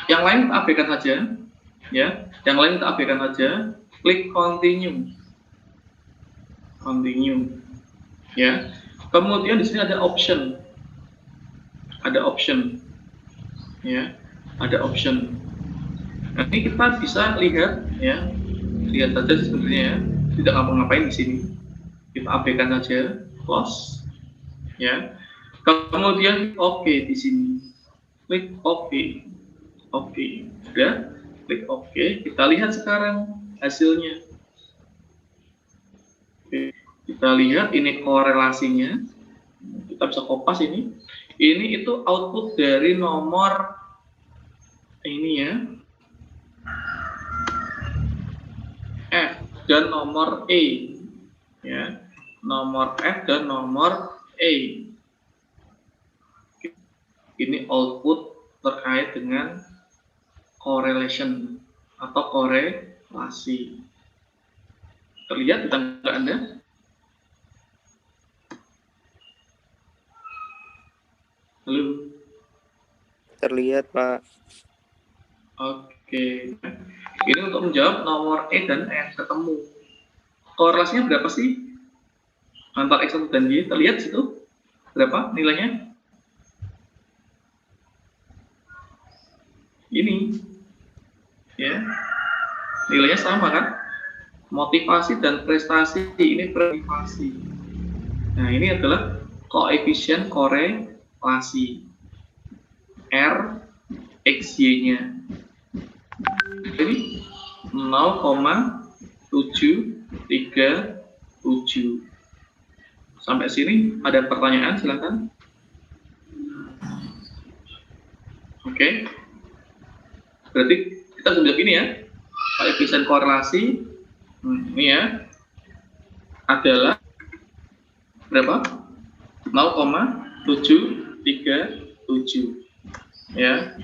Yang lain kita abaikan saja, ya. Yang lain kita abaikan saja. Klik continue, ya. Kemudian di sini ada option, ya. Ada option. Nah, ini kita bisa lihat, ya. Lihat saja sebenarnya, ya. Tidak ngapa-ngapain di sini. Kita abaikan saja, close, ya. Kemudian oke di sini. klik OK. Oke, sudah, klik OK. Kita lihat sekarang hasilnya. Oke, kita lihat ini korelasinya. Kita bisa kopas ini. Ini itu output dari nomor ini ya, F dan nomor E, ya, nomor F dan nomor E. Ini output terkait dengan correlation atau korelasi. Terlihat di tangga Anda? Halo? Terlihat, Pak. Oke. Ini untuk menjawab nomor E dan F ketemu. Korelasinya berapa sih? Antara X1 dan Y. Terlihat situ? Berapa nilainya? Ini. Ya. Nilainya sama kan? Motivasi dan prestasi, ini motivasi. Nah, ini adalah koefisien korelasi R X Y-nya. Ini 0,737. Sampai sini ada pertanyaan, silakan. Oke. Berarti kita sudah ini ya. Koefisien korelasi ini ya adalah berapa? 0,737 ya.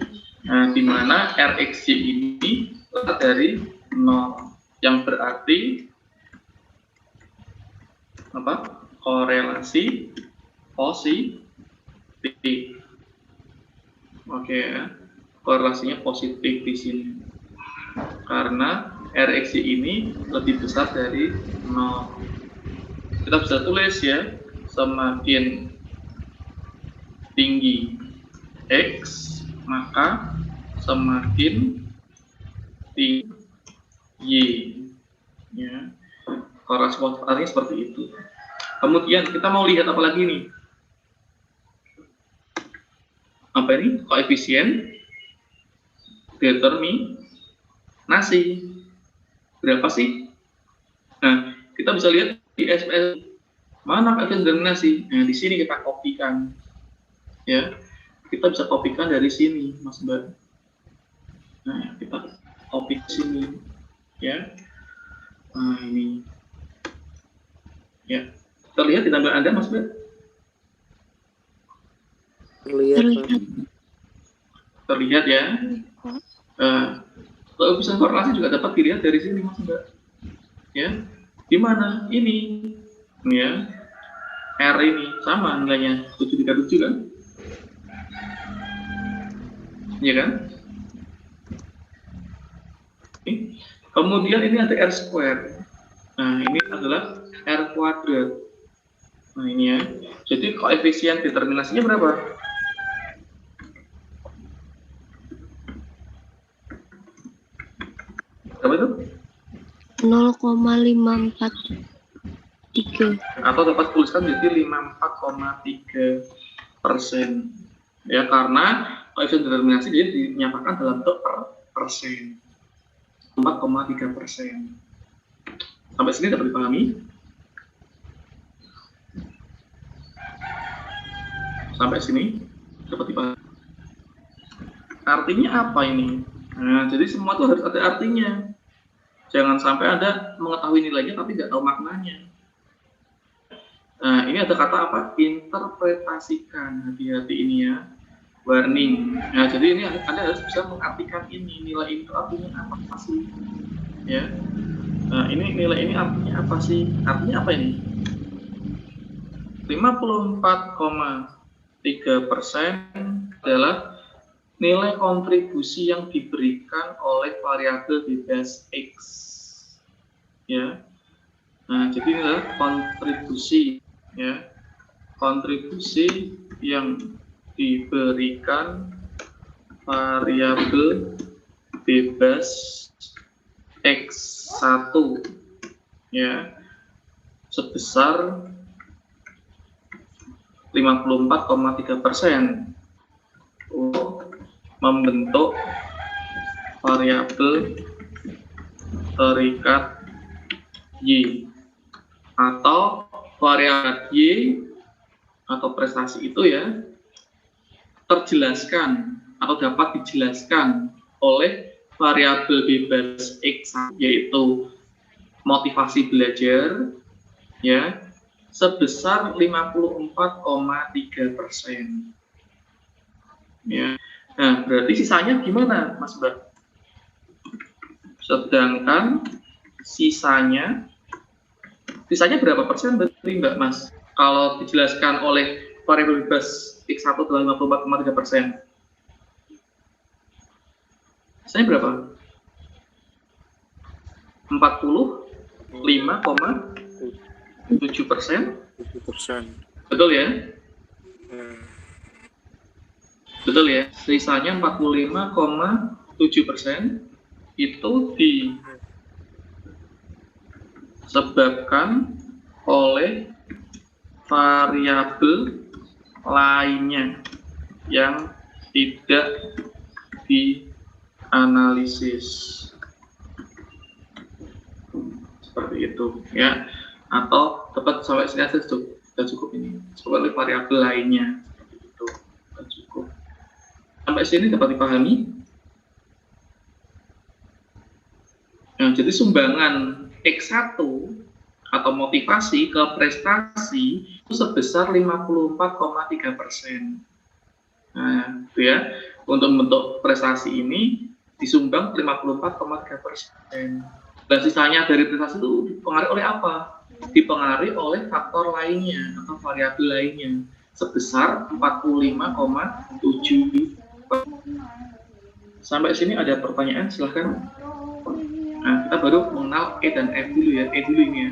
Nah, di mana RXY ini dari 0 yang berarti apa? Korelasi positif. Oke ya. Korelasinya positif di sini. Karena RXY ini lebih besar dari 0. Kita bisa tulis ya, semakin tinggi X, maka semakin tinggi Y. Ya. Korelasi positifnya seperti itu. Kemudian kita mau lihat apa lagi nih? Apa ini? Koefisien determinasi. Berapa sih? Nah, kita bisa lihat di SPS mana koefisien determinasi. Nah, di sini kita kopikan. Ya. Kita bisa kopikan dari sini, Mas Mbak. Nah, kita copy ke sini. Ya. Nah, ini. Ya. Terlihat di tampil Anda, Mas Mbak? Terlihat, Pak. Terlihat ya. Koefisien korelasi juga dapat dilihat dari sini, Mas Mbak. Ya, di mana? Ini, ya, R ini sama nilainya 737 kan? Iya kan? Kemudian ini ada R square. Nah, ini adalah R kuadrat. Nah, ini ya. Jadi koefisien determinasinya berapa? Berapa itu? 0,543. Atau dapat tuliskan jadi 54,3%. Ya, karena koefisien determinasi jadi dinyatakan dalam bentuk persen. 4,3%. Sampai sini dapat dipahami? Sampai sini dapat dipahami. Artinya apa ini? Nah, jadi semua itu harus ada artinya. Jangan sampai Anda mengetahui nilainya tapi nggak tahu maknanya. Nah, ini ada kata apa? Interpretasikan. Hati-hati ini ya. Warning. Nah, jadi ini Anda harus bisa mengartikan ini. Nilai itu artinya apa sih? Ya. Nah, ini nilai ini artinya apa sih? Artinya apa ini? 54,3% adalah nilai kontribusi yang diberikan oleh variabel bebas X. Ya. Nah, jadi ini adalah kontribusi, ya. Kontribusi yang diberikan variabel bebas X1, ya, sebesar 54,3%. membentuk variabel terikat Y, atau variabel Y atau prestasi itu ya terjelaskan atau dapat dijelaskan oleh variabel bebas X, yaitu motivasi belajar ya sebesar 54,3%. Ya. Nah, berarti sisanya gimana, Mas Mbak? Sedangkan sisanya berapa persen berarti Mbak Mas? Kalau dijelaskan oleh variabel bebas X1 adalah 54,3%. Sisanya berapa? 45,7%. 7%. Betul ya? Betul ya? Sisanya 45,7% itu disebabkan oleh variabel lainnya yang tidak dianalisis. Seperti itu ya, atau dapat sampai sini aja sudah cukup ini, sebagai variabel lainnya itu sudah cukup. Sampai sini dapat dipahami? Nah, jadi sumbangan X1 atau motivasi ke prestasi itu sebesar 54,3%. Nah, itu ya, untuk membentuk prestasi ini disumbang 54,3%. Dan sisanya dari prestasi itu dipengaruhi oleh apa? Dipengaruhi oleh faktor lainnya atau variabel lainnya sebesar 45,7%. Sampai sini ada pertanyaan, silahkan. Nah, kita baru mengenal E dan F dulu ya. E dulu ini ya.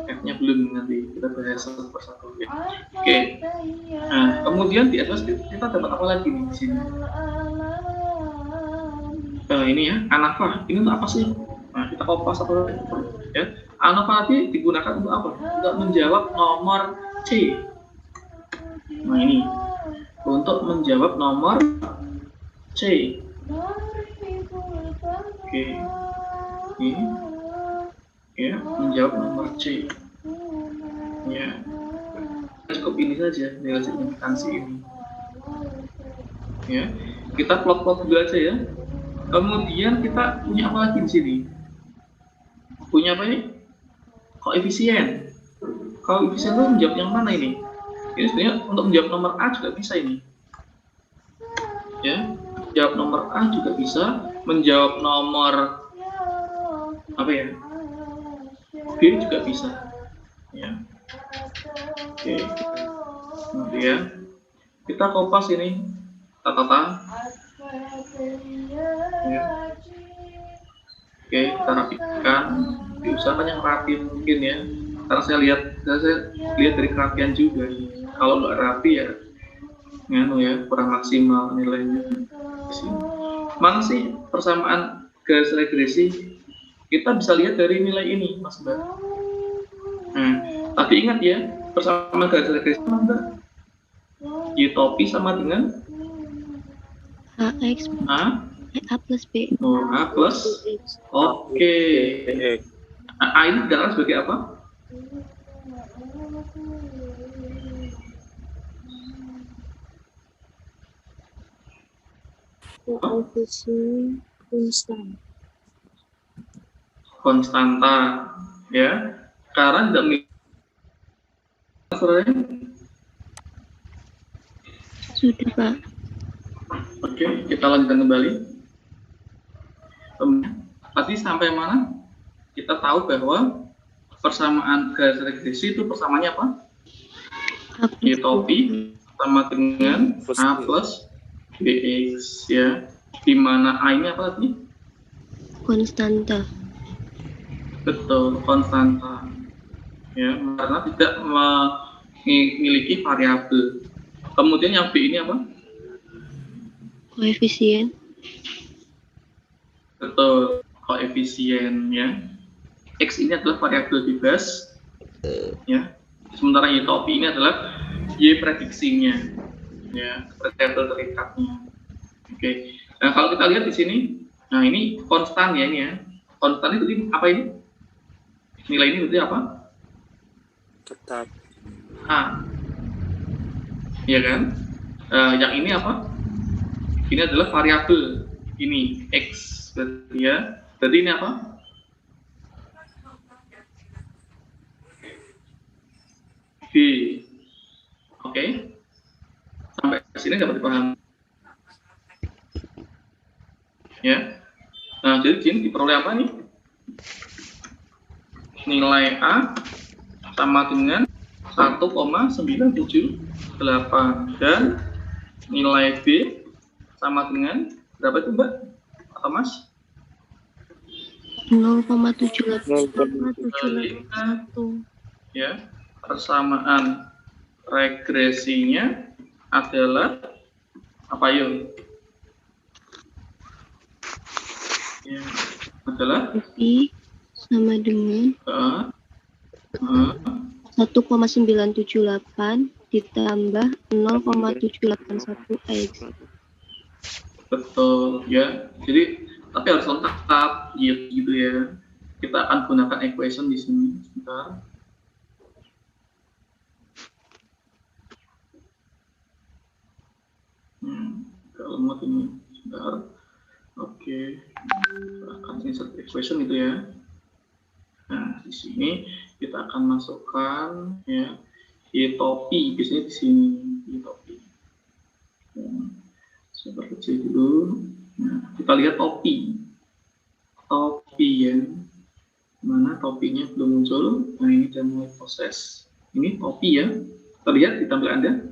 F-nya belum, nanti kita bahas satu persatu ya. Oke. Nah, kemudian di atas kita dapat apa lagi nih di sini? Ini ya, ANAFA. Ini untuk apa sih? Nah, kita kopas apa ya? ANAFA tadi digunakan untuk apa? Untuk menjawab nomor C. Nah, ini untuk menjawab nomor C. Oke. Ini ya, menjawab nomor C. Ya, cukup ini saja nilai signifikansi ini. Ya, kita plot-plot dulu aja ya. Kemudian kita punya apa lagi di sini? Punya apa ini? Koefisien. Koefisien itu menjawab yang mana ini? Ini sebenarnya untuk menjawab nomor A juga bisa ini. Ya, menjawab nomor A juga bisa, menjawab nomor apa ya? B juga bisa. Ya. Oke. Kemudian kita kopas ini tata. Ya. Oke, kita rapikan. Diusahakan yang rapi mungkin ya. Karena saya lihat dari kerapian juga. Kalau nggak rapi ya, kurang maksimal nilainya. Mana sih persamaan garis regresi? Kita bisa lihat dari nilai ini, Mas Mbak. Nah, tapi ingat ya, persamaan garis regresi mana? Y topi sama dengan AX A plus B. Oh, A plus. Oke. A ini dikenal sebagai apa? Koefisien konstan. Konstanta, ya. Sekarang tidak Sudah, Pak. Oke, kita lanjutkan kembali. Tadi sampai mana? Kita tahu bahwa persamaan garis regresi itu persamaannya apa? Y topi sama dengan A plus BX, ya. Di mana A ini apa tadi? Konstanta. Betul, konstanta. Ya, karena tidak memiliki variabel. Kemudian yang B ini apa? Koefisien. Betul, koefisien ya. X ini adalah variabel bebas, ya. Sementara Y topi ini adalah Y prediksinya, ya, variabel terikatnya. Oke, Nah, kalau kita lihat di sini, nah ini konstan ya ini ya. Konstan itu apa ini? Nilai ini berarti apa? Tetap. A. Iya kan? Yang ini apa? Ini adalah variabel. Ini X berarti ya. Berarti ini apa? B. Oke. Sampai sini dapat dipahami. Ya. Nah, jadi sini diperoleh apa nih? Nilai A sama dengan 1,978 dan nilai B sama dengan berapa itu Mbak atau Mas? 0,78. Ya, persamaan regresinya adalah apa yuk? Ya, adalah Tapi sama dengan 1,978 ditambah 0,781 X. betul ya. Jadi tapi harus lengkap gitu ya. Kita akan gunakan equation di sini sebentar. Kalau mau ini sebentar. Oke. Akan insert equation itu ya. Nah, di sini kita akan masukkan ya topi biasanya di sini topi. Saya kecil dulu. Nah, kita lihat topi ya. Mana topinya belum muncul? Nah, ini sudah mulai proses. Ini topi ya. Kita lihat di tampil Anda.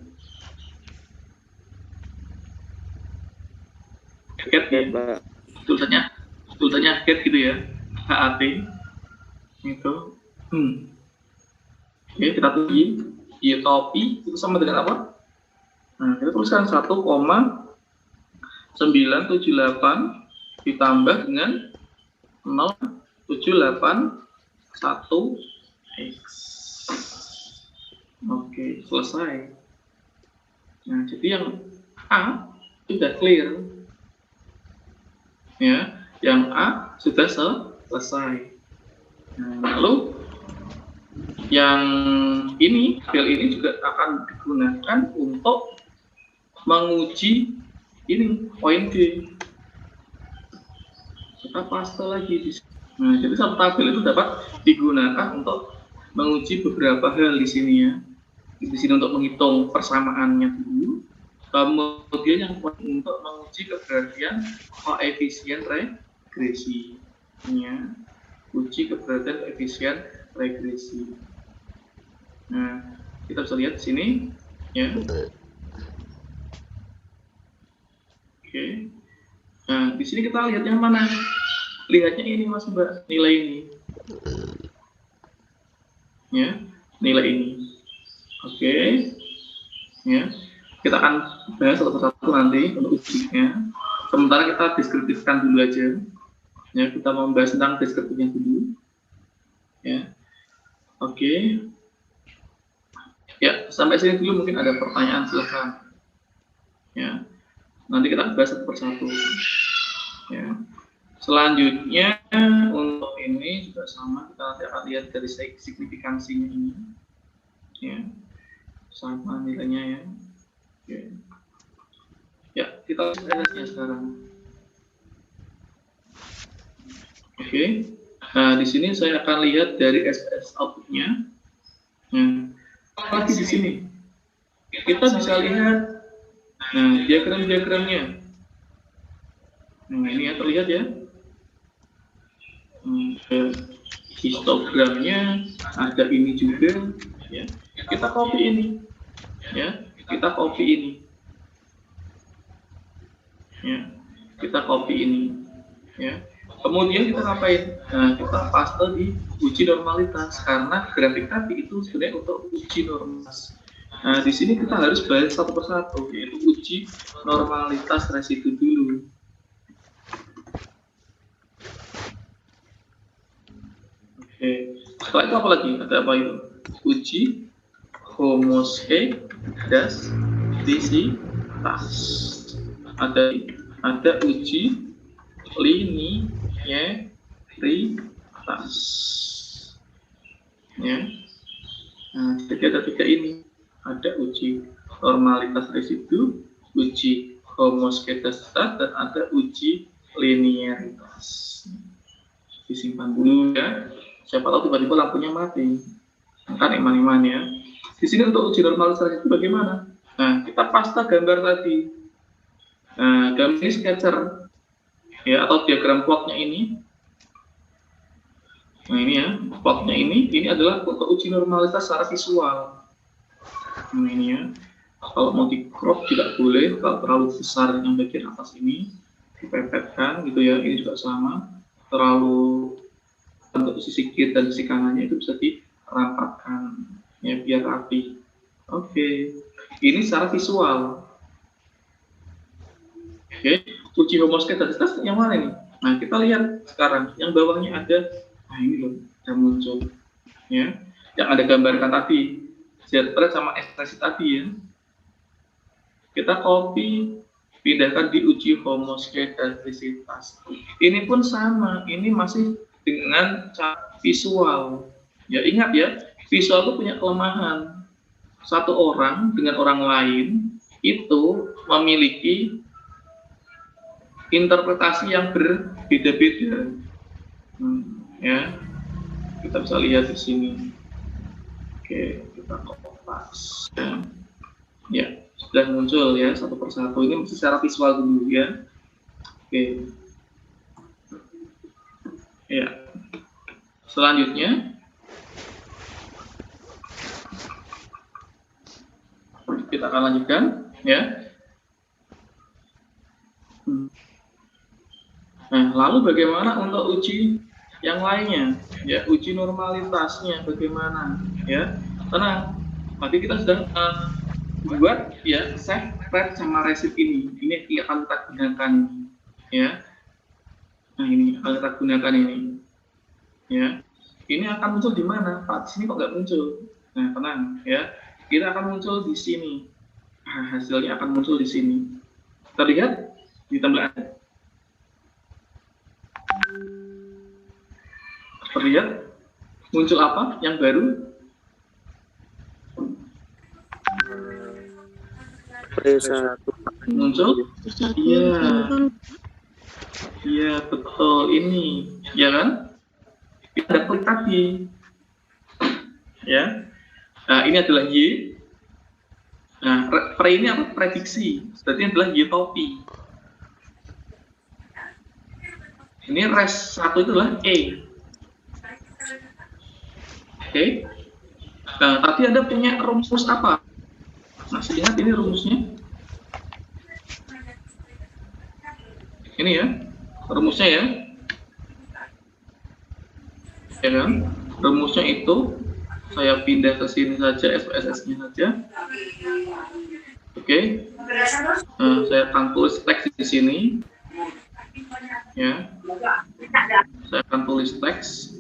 Get ya, Pak. tulisannya get gitu ya. HAT. Itu. Oke, kita tulis topi itu sama dengan apa? Nah, kita tuliskan 1,978 ditambah dengan 0,781 X. Oke, selesai. Nah, jadi yang A sudah clear. Ya, yang A sudah selesai. Nah, lalu yang ini, file ini juga akan digunakan untuk menguji ini poin D. Kita paste lagi di sini. Nah, jadi satu tabel itu dapat digunakan untuk menguji beberapa hal di sini ya. Di sini untuk menghitung persamaannya dulu. Kemudian yang untuk menguji keberhasilan koefisien regresi. Ya. Uji keberhasilan koefisien regresi. Nah, kita bisa lihat di sini ya. Oke. Nah, di sini kita lihat yang mana? Lihatnya ini Mas Mbak, nilai ini. Ya, nilai ini. Oke. Ya. Kita akan bahas satu persatu nanti untuk ujinya. Sementara kita deskriptifkan dulu aja. Ya, kita membahas tentang deskriptifnya dulu. Ya. Oke. Ya, sampai sini dulu mungkin ada pertanyaan, silakan. Ya. Nanti kita bahas satu persatu. Ya. Selanjutnya untuk ini juga sama, kita nanti akan lihat dari signifikansinya ini. Ya. Sama nilainya ya. Oke. Ya, kita lihat sekarang. Oke. Nah, di sini saya akan lihat dari SPS output-nya. Lagi di sini. Kita bisa lihat diagram-diagramnya. Nah, ini ya terlihat ya. Histogramnya ada ini juga ya. Kita copy ini. Ya, kita copy ini. Ya, kita copy ini. Ya. Kemudian kita ngapain? Nah, kita paste di uji normalitas karena grafik tadi itu sebenarnya untuk uji normalitas. Nah, di sini kita harus bahas satu persatu, yaitu uji normalitas residu dulu. Oke, setelah itu apa lagi? Ada apa itu? Uji homoskedastisitas. Ada ada uji linearitas. Ya. Nah, jadi ada 3 ini. Ada uji normalitas residu, uji homoskedastas, dan ada uji linearitas. Disimpan dulu ya. Siapa tahu tiba-tiba lampunya mati. Kan iman-iman ya. Di sini untuk uji normalitas residu bagaimana? Nah, kita pasta gambar tadi. Nah, gambar ini sketcher ya, atau diagram plotnya ini. Nah, ini ya, plotnya ini adalah untuk uji normalitas secara visual. Nah, ini ya. Kalau mau di crop tidak boleh, kalau terlalu besar yang bagian atas ini dipepetkan gitu ya. Ini juga sama. Terlalu untuk sisi kiri dan sisi kanannya itu bisa dirapatkan ya biar rapi. Oke. Ini secara visual. Oke, uji homoskedastas yang mana nih? Nah, kita lihat sekarang yang bawahnya ada, nah ini loh, yang muncul, ya, yang ada gambarkan tadi, Z-thread sama S-thread tadi ya. Kita copy, pindahkan di uji homoskedastisitas. Ini pun sama, ini masih dengan cara visual. Ya ingat ya, visual itu punya kelemahan. Satu orang dengan orang lain itu memiliki interpretasi yang berbeda-beda. Ya, kita bisa lihat di sini. Oke, kita kopas. Ya, sudah muncul ya satu persatu. Ini masih secara visual dulu ya. Oke. Ya. Selanjutnya kita akan lanjutkan ya. Nah, lalu bagaimana untuk uji yang lainnya? Ya, uji normalitasnya bagaimana? Ya, tenang. Tadi kita sudah buat ya Z-thread sama resid ini. Ini akan kita gunakan, ya. Nah, ini akan kita gunakan ini, ya. Ini akan muncul di mana? Pak, di sini kok nggak muncul? Nah, tenang, ya. Kita akan muncul di sini. Nah, hasilnya akan muncul di sini. Kita lihat di tampilan. Terlihat muncul apa yang baru? P1 Muncul? Iya. Iya, betul ini. Ya kan? Kita ada klik tadi. Ya. Nah, ini adalah Y. Nah, pre ini apa? Prediksi. Berarti ini adalah Y topi. Ini res 1 itu adalah E. Oke. Nah, tadi Anda punya rumus apa? Masih ingat ini rumusnya? Ini ya, rumusnya ya. Ya kan? Rumusnya itu saya pindah ke sini saja, SPSS-nya saja. Oke. Nah, saya akan tulis teks di sini. Ya. Saya akan tulis teks.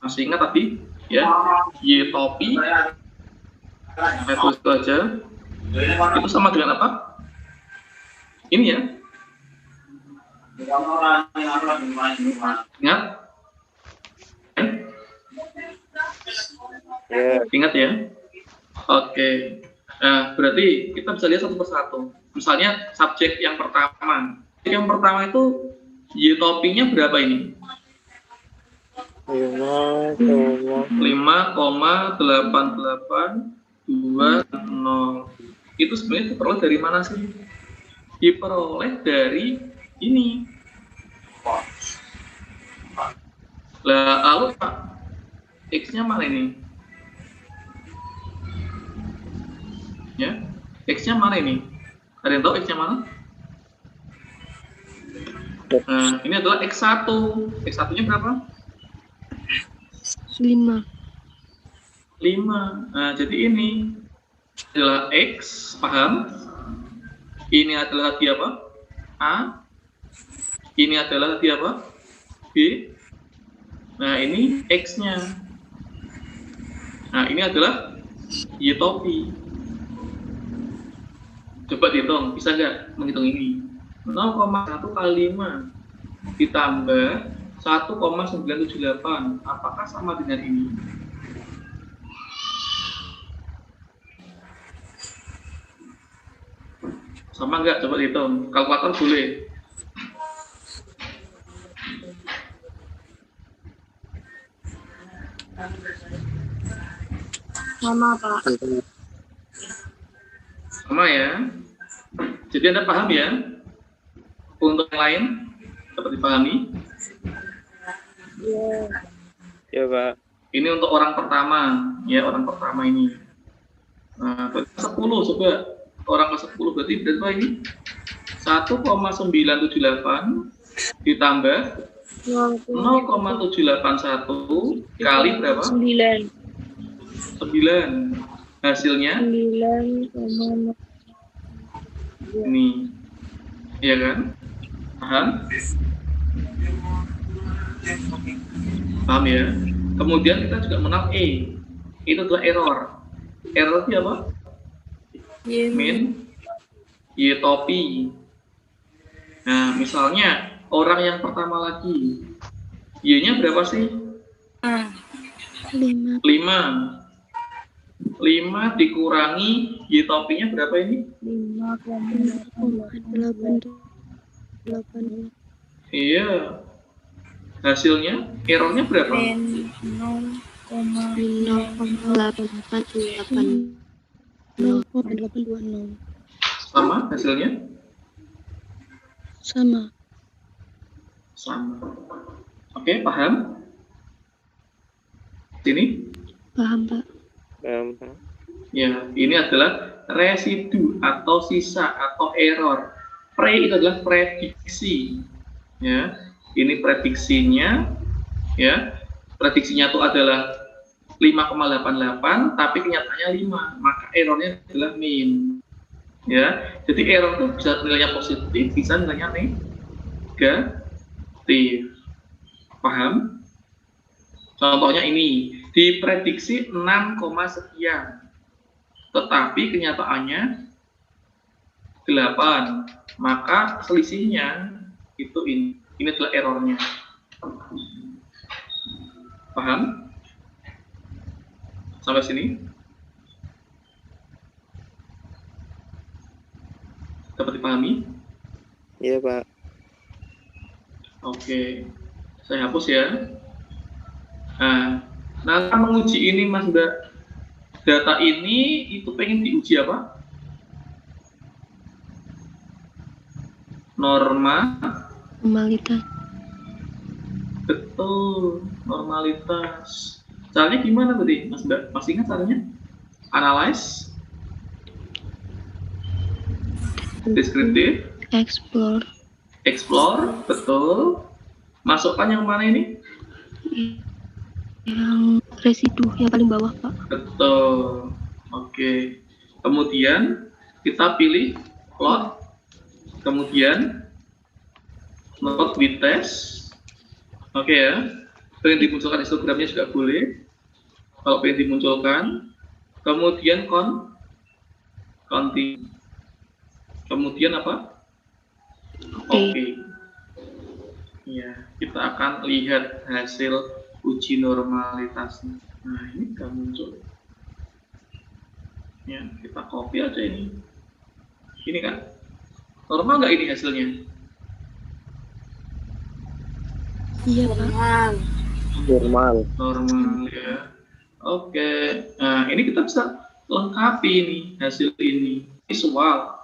Masih ingat tadi? Ya, Y topi. Saya tulis itu aja. Itu sama dengan apa? Ini ya. Ingat? Ingat ya? Oke. Nah, berarti kita bisa lihat satu persatu. Misalnya subjek yang pertama. Yang pertama itu Y topinya berapa ini? 5,8820. Itu sebenarnya diperoleh dari mana sih? Diperoleh dari ini. Lalu Pak, X-nya mana ini? Ya, X-nya mana ini? Ada yang tahu X-nya mana? Nah, ini adalah X1. X1-nya berapa? 5. Nah, jadi ini adalah X, paham? Ini adalah tadi apa? A. Ini adalah tadi apa? B. Nah, ini X-nya. Nah, ini adalah Y topi. Coba dihitung, bisa nggak menghitung ini? 0,1 kali 5 ditambah 1,978. Apakah sama dengan ini? Sama enggak? Coba hitung. Kalkulator boleh. Sama, Pak. Sama ya. Jadi Anda paham ya? Untuk yang lain dapat dipahami? Iya. Ya, Pak. Ini untuk orang pertama, ya, orang pertama ini. Nah, 10 coba. Orang ke-10 berarti berapa ini? 1,978 ditambah 0,781 kali berapa? 9. 9. Hasilnya 9,0. ini. Iya kan? Paham? Paham ya? Kemudian kita juga mengenal E. Itu adalah error. Error itu apa? Min Y topi. Nah, misalnya orang yang pertama lagi, Y-nya berapa sih? 5. 5 dikurangi Y topinya berapa ini? 5,8. Iya. Hasilnya, errornya berapa? 0,828. 0,820. Sama hasilnya? Sama. Sama. Oke, paham? Sini? Paham, Pak? Paham, Pak. Ya, ini adalah residu atau sisa atau error. Pre itu adalah prediksi. Ya, ini prediksinya. Ya, prediksinya itu adalah 5,88, tapi kenyataannya 5. Maka errornya adalah min. Ya, jadi error itu bisa nilainya positif, bisa nilainya negatif. Paham? Contohnya ini, diprediksi 6, sekian. Tetapi kenyataannya 8. Maka selisihnya itu ini. Ini adalah errornya. Paham? Sampai sini? Dapat dipahami? Iya, Pak. Oke. Saya hapus ya. Nah, menguji ini Mas Mbak, data ini itu pengen diuji apa? Normalitas. Betul, normalitas. Caranya gimana tadi, Mas Mbak? Masih ingat caranya? Analyze, deskriptif, explore, betul. Masukkan yang mana ini? Yang residu yang paling bawah, Pak. Betul. Oke. Kemudian kita pilih plot. Kemudian plot with test. Oke ya. Pengen dimunculkan histogramnya juga boleh. Kalau pengen dimunculkan. Kemudian counting. Kemudian apa? Oke. Ya, kita akan lihat hasil uji normalitasnya. Nah, ini nggak muncul. Ya, kita copy aja ini. Ini kan normal nggak ini hasilnya? Iya, Pak. Normal. Normal ya. Oke. Nah, ini kita bisa lengkapi ini hasil ini visual.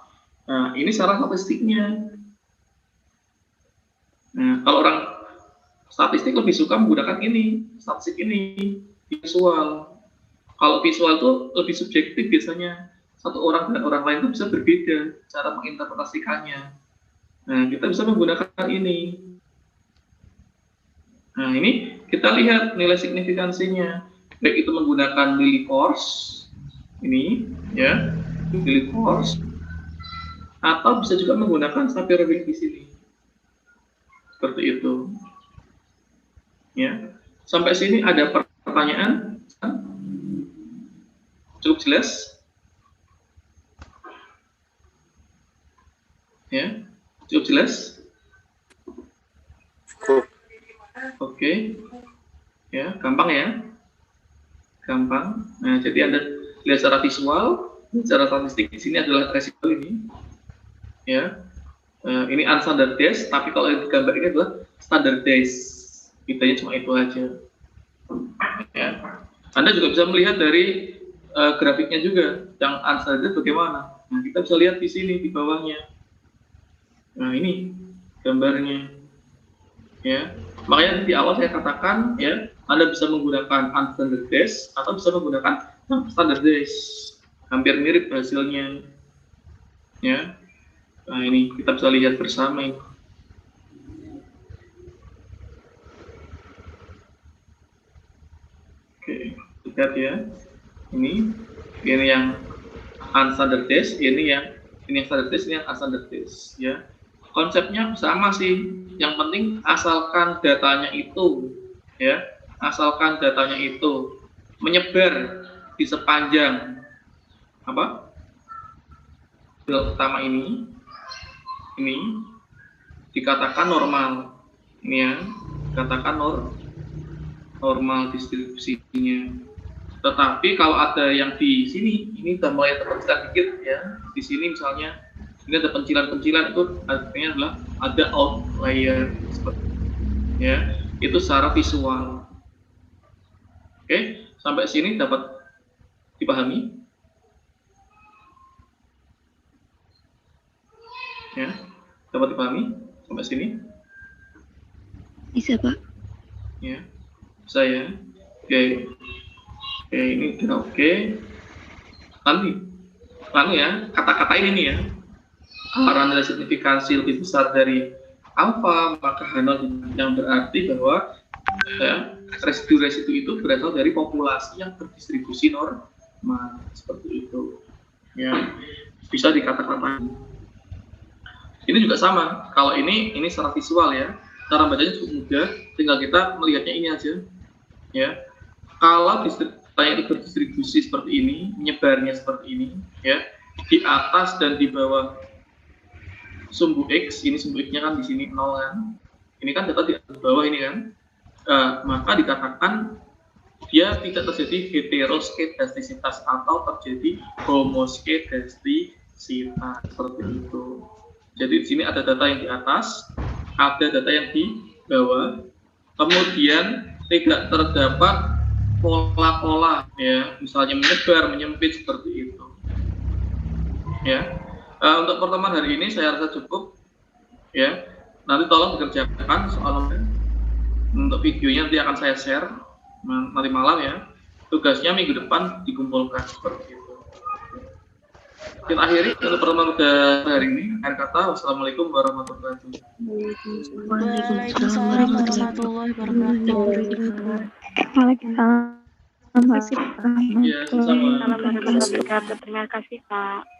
Nah, ini secara statistiknya. Nah, kalau orang statistik lebih suka menggunakan ini, statistik ini, visual. Kalau visual itu lebih subjektif biasanya. Satu orang dan orang lain itu bisa berbeda cara menginterpretasikannya. Nah, kita bisa menggunakan ini. Nah, ini kita lihat nilai signifikansinya. Baik itu menggunakan milli-course, ini, ya, milli-course, atau bisa juga menggunakan Sapir-Wheel di sini. Seperti itu. Ya. Sampai sini ada pertanyaan? Cukup jelas? Ya. Cukup jelas? Cukup. Oke. Ya, gampang ya. Gampang. Nah, jadi Anda lihat secara visual, secara statistik di sini adalah resiko ini. Ya. Ini unstandardized, tapi kalau yang digambar ini adalah standardized. Bedanya cuma itu aja. Ya. Anda juga bisa melihat dari grafiknya juga, yang unstandardized bagaimana. Nah, kita bisa lihat di sini di bawahnya. Nah, ini gambarnya. Ya. Makanya di awal saya katakan ya, Anda bisa menggunakan unstandardized atau bisa menggunakan standardized. Hampir mirip hasilnya. Ya. Nah, ini kita bisa lihat bersama ini. Oke, lihat ya. Ini yang unstandardized, ini yang standardized, ini yang unstandardized ya. Konsepnya sama sih. Yang penting asalkan datanya itu ya, asalkan datanya itu menyebar di sepanjang apa? Fil pertama ini dikatakan normal. Ini ya, dikatakan normal distribusinya. Tetapi kalau ada yang di sini, ini udah mulai terpencil dikit ya. Di sini misalnya ini ada pencilan-pencilan, itu artinya adalah ada outlier seperti ya. Itu secara visual. Oke, sampai sini dapat dipahami? Ya, dapat dipahami sampai sini? Bisa, Pak. Ya, bisa ya. Oke, ini kira oke. Lalu ya, kata-kata ini nih ya. Karena ada signifikansi lebih besar dari alfa, maka H0 yang berarti bahwa ya, residu-residu itu berasal dari populasi yang berdistribusi normal seperti itu. Ya, bisa dikata-katain. Ini juga sama. Kalau ini secara visual ya, cara bacanya cukup mudah. Tinggal kita melihatnya ini aja. Ya, kalau itu berdistribusi seperti ini, menyebarnya seperti ini, ya, di atas dan di bawah sumbu X, ini sumbu X-nya kan di sini 0 kan, ini kan data di bawah ini kan, maka dikatakan dia tidak terjadi heteroskedastisitas atau terjadi homoskedastisitas seperti itu. Jadi di sini ada data yang di atas, ada data yang di bawah, kemudian tidak terdapat pola-pola ya, misalnya menyebar, menyempit seperti itu. Ya. Untuk pertemuan hari ini saya rasa cukup ya. Nanti tolong dikerjakan soalnya. Untuk videonya nanti akan saya share nanti malam ya. Tugasnya minggu depan dikumpulkan seperti itu. Kita akhiri untuk pertemuan hari ini. Akhir kata, wassalamualaikum warahmatullahi wabarakatuh. Waalaikumsalam warahmatullahi wabarakatuh. Waalaikumsalam. Ya, sama. Assalamualaikum warahmatullahi wabarakatuh. Terima kasih, Pak.